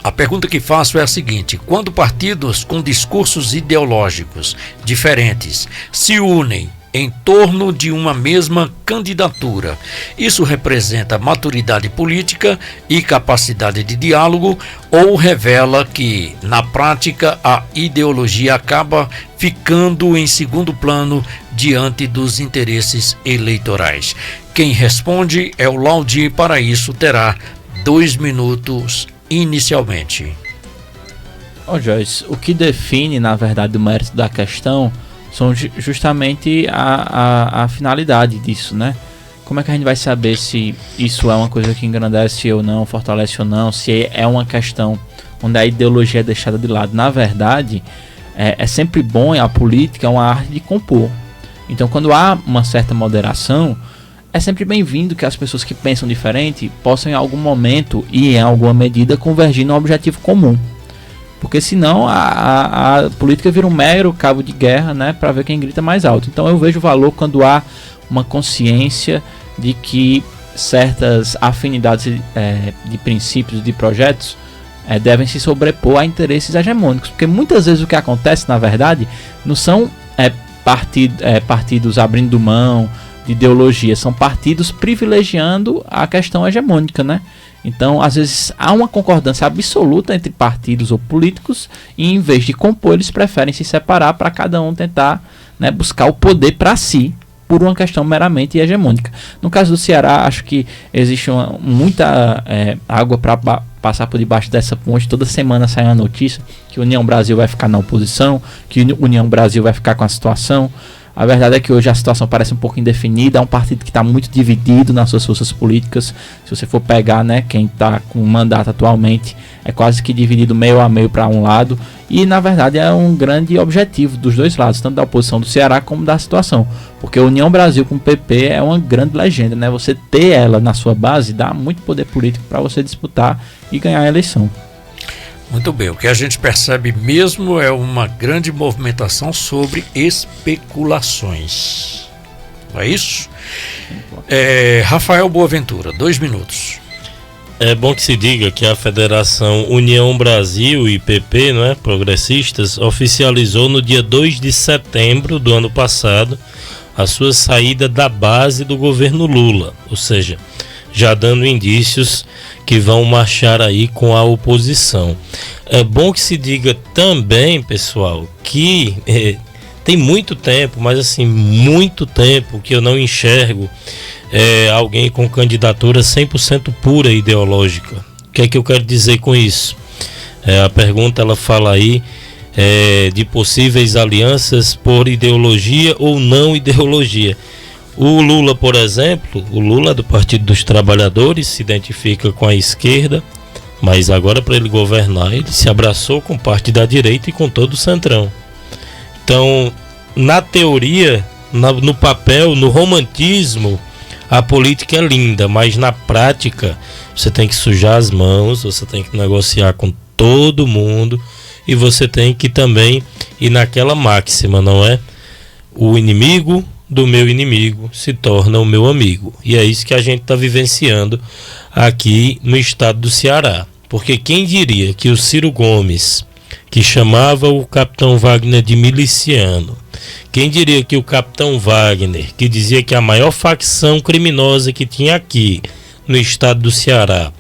A pergunta que faço é a seguinte: quando partidos com discursos ideológicos diferentes se unem em torno de uma mesma candidatura, isso representa maturidade política e capacidade de diálogo ou revela que, na prática, a ideologia acaba ficando em segundo plano diante dos interesses eleitorais? Quem responde é o Laudir. Para isso terá 2 minutos inicialmente. Joyce, o que define, na verdade, o mérito da questão são justamente a finalidade disso, né? Como é que a gente vai saber se isso é uma coisa que engrandece ou não, fortalece ou não, se é uma questão onde a ideologia é deixada de lado? Na verdade, é sempre bom, a política é uma arte de compor. Então, quando há uma certa moderação, é sempre bem-vindo que as pessoas que pensam diferente possam em algum momento e em alguma medida convergir num objetivo comum. Porque senão a política vira um mero cabo de guerra, né, para ver quem grita mais alto. Então eu vejo valor quando há uma consciência de que certas afinidades de princípios, de projetos, devem se sobrepor a interesses hegemônicos. Porque muitas vezes o que acontece, na verdade, não são partidos abrindo mão de ideologia, são partidos privilegiando a questão hegemônica, né? Então, às vezes, há uma concordância absoluta entre partidos ou políticos e, em vez de compor, eles preferem se separar para cada um tentar, né, buscar o poder para si, por uma questão meramente hegemônica. No caso do Ceará, acho que existe muita água para passar por debaixo dessa ponte. Toda semana sai uma notícia que União Brasil vai ficar na oposição, que União Brasil vai ficar com a situação. A verdade é que hoje a situação parece um pouco indefinida. É um partido que está muito dividido nas suas forças políticas. Se você for pegar, né, quem está com o mandato atualmente, é quase que dividido meio a meio para um lado. E na verdade é um grande objetivo dos dois lados, tanto da oposição do Ceará como da situação. Porque a União Brasil com o PP é uma grande legenda, né? Você ter ela na sua base dá muito poder político para você disputar e ganhar a eleição. Muito bem, o que a gente percebe mesmo é uma grande movimentação sobre especulações. Não é isso? Rafael Boaventura, 2 minutos. É bom que se diga que a Federação União Brasil e PP, não é, progressistas, oficializou no dia 2 de setembro do ano passado a sua saída da base do governo Lula, ou seja, já dando indícios que vão marchar aí com a oposição. É bom que se diga também, pessoal, que tem muito tempo, mas assim, muito tempo que eu não enxergo alguém com candidatura 100% pura ideológica. O que é que eu quero dizer com isso? A pergunta ela fala aí de possíveis alianças por ideologia ou não ideologia. O Lula, por exemplo, o Lula do Partido dos Trabalhadores se identifica com a esquerda, mas agora para ele governar ele se abraçou com parte da direita e com todo o centrão. Então, na teoria, no papel, no romantismo, a política é linda, mas na prática você tem que sujar as mãos, você tem que negociar com todo mundo e você tem que também ir naquela máxima, não é? O inimigo do meu inimigo se torna o meu amigo. E é isso que a gente está vivenciando aqui no estado do Ceará. Porque quem diria que o Ciro Gomes, que chamava o capitão Wagner de miliciano, quem diria que o capitão Wagner, que dizia que a maior facção criminosa que tinha aqui no estado do Ceará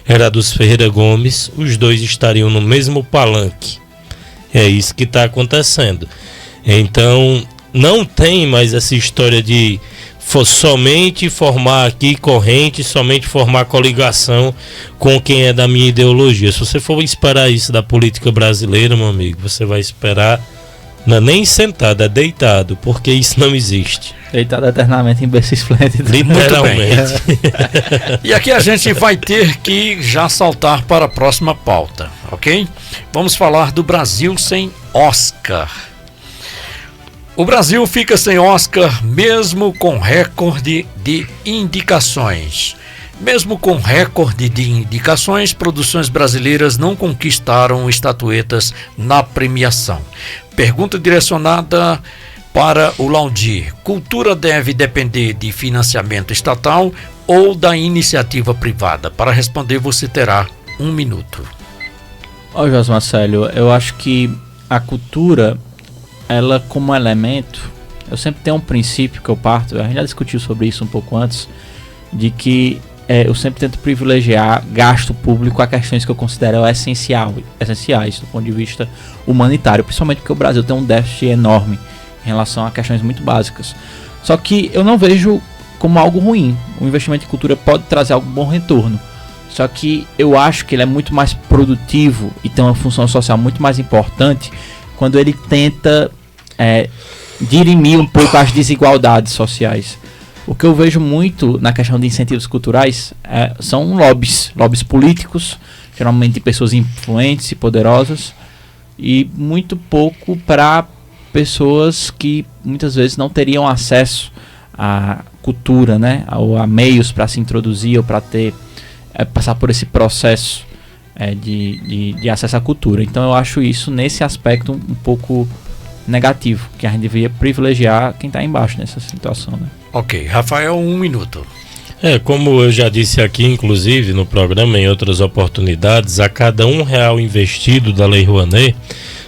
era dos Ferreira Gomes, os dois estariam no mesmo palanque. É isso que está acontecendo. Então, não tem mais essa história de somente formar aqui corrente, somente formar coligação com quem é da minha ideologia. Se você for esperar isso da política brasileira, meu amigo, você vai esperar, não é nem sentado, é deitado, porque isso não existe. Deitado eternamente em berço esplêndido. Literalmente. E aqui a gente vai ter que já saltar para a próxima pauta, ok? Vamos falar do Brasil sem Oscar. O Brasil fica sem Oscar mesmo com recorde de indicações. Mesmo com recorde de indicações, produções brasileiras não conquistaram estatuetas na premiação. Pergunta direcionada para o Laudir. Cultura deve depender de financiamento estatal ou da iniciativa privada? Para responder, você terá 1 minuto. Ó, José Marcelo, eu acho que a cultura, ela como elemento, eu sempre tenho um princípio que eu parto, a gente já discutiu sobre isso um pouco antes, de que eu sempre tento privilegiar gasto público a questões que eu considero essenciais do ponto de vista humanitário, principalmente porque o Brasil tem um déficit enorme em relação a questões muito básicas. Só que eu não vejo como algo ruim. O investimento em cultura pode trazer algum bom retorno. Só que eu acho que ele é muito mais produtivo e tem uma função social muito mais importante quando ele tenta dirimir um pouco as desigualdades sociais. O que eu vejo muito na questão de incentivos culturais são lobbies políticos, geralmente de pessoas influentes e poderosas, e muito pouco para pessoas que muitas vezes não teriam acesso à cultura, né, ou a meios para se introduzir ou para passar por esse processo de acesso à cultura. Então eu acho isso, nesse aspecto, um pouco negativo, que a gente deveria privilegiar quem está embaixo nessa situação, né? Ok, Rafael, 1 minuto. Como eu já disse aqui, inclusive, no programa, em outras oportunidades, a cada R$1 investido da Lei Rouanet,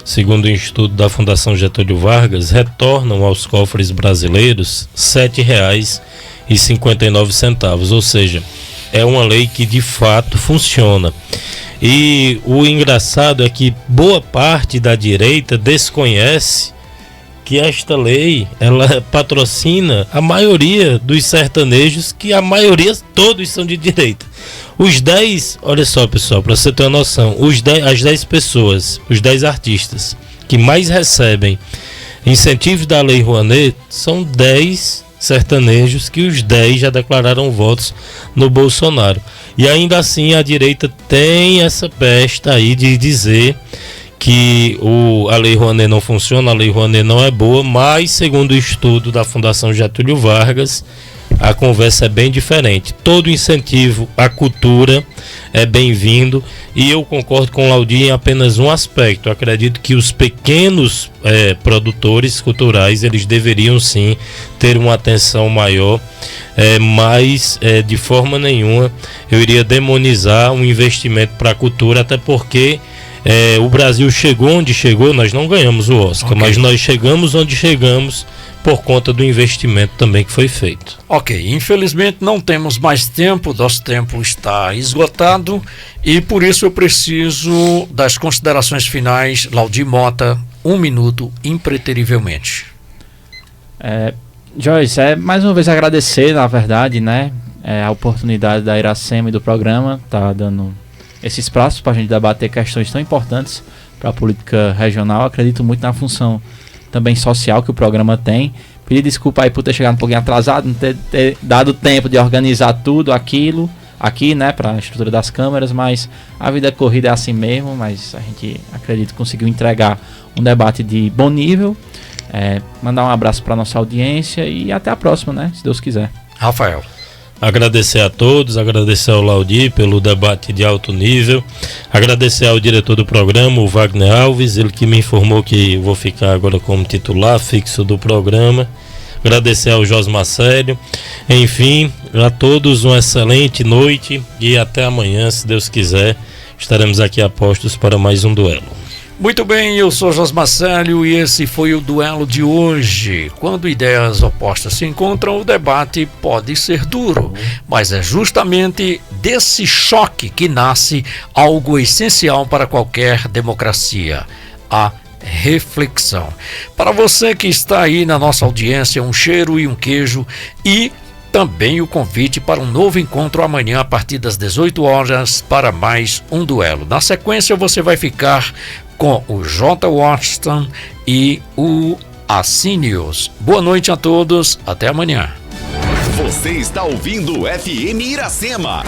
segundo o estudo da Fundação Getúlio Vargas, retornam aos cofres brasileiros R$7,59, ou seja, é uma lei que de fato funciona. E o engraçado é que boa parte da direita desconhece que esta lei, ela patrocina a maioria dos sertanejos, que a maioria todos são de direita. Os 10, olha só pessoal, para você ter uma noção, as 10 pessoas, os 10 artistas que mais recebem incentivos da Lei Rouanet são 10 sertanejos, que os 10 já declararam votos no Bolsonaro. E ainda assim a direita tem essa pesta aí de dizer que a Lei Rouanet não funciona, a Lei Rouanet não é boa, mas segundo o estudo da Fundação Getúlio Vargas, a conversa é bem diferente. Todo incentivo à cultura é bem-vindo, e eu concordo com o Laudir em apenas um aspecto. Eu acredito que os pequenos produtores culturais, eles deveriam sim ter uma atenção maior, mas de forma nenhuma eu iria demonizar um investimento para a cultura, até porque O Brasil chegou onde chegou, nós não ganhamos o Oscar, mas nós chegamos onde chegamos por conta do investimento também que foi feito. Ok, infelizmente não temos mais tempo, nosso tempo está esgotado e por isso eu preciso das considerações finais. Laudir Mota, 1 minuto, impreterivelmente. Joyce, mais uma vez agradecer, na verdade, né, a oportunidade da Iracema e do programa, tá dando esse espaço para a gente debater questões tão importantes para a política regional. Acredito muito na função também social que o programa tem. Pedir desculpa aí por ter chegado um pouquinho atrasado, não ter dado tempo de organizar tudo aquilo aqui, né, para a estrutura das câmeras, mas a vida corrida é assim mesmo, mas a gente, acredito, conseguiu entregar um debate de bom nível. Mandar um abraço para nossa audiência e até a próxima, né, se Deus quiser. Rafael. Agradecer a todos, agradecer ao Laudir pelo debate de alto nível, agradecer ao diretor do programa, o Wagner Alves, ele que me informou que vou ficar agora como titular fixo do programa, agradecer ao Josmar Célio, enfim, a todos uma excelente noite e até amanhã, se Deus quiser, estaremos aqui a postos para mais um duelo. Muito bem, eu sou Josmar Célio e esse foi o duelo de hoje. Quando ideias opostas se encontram, o debate pode ser duro, mas é justamente desse choque que nasce algo essencial para qualquer democracia: a reflexão. Para você que está aí na nossa audiência, um cheiro e um queijo e também o convite para um novo encontro amanhã a partir das 18 horas para mais um duelo. Na sequência você vai ficar com o J. Washington e o Assínios. Boa noite a todos, até amanhã. Você está ouvindo FM Iracema.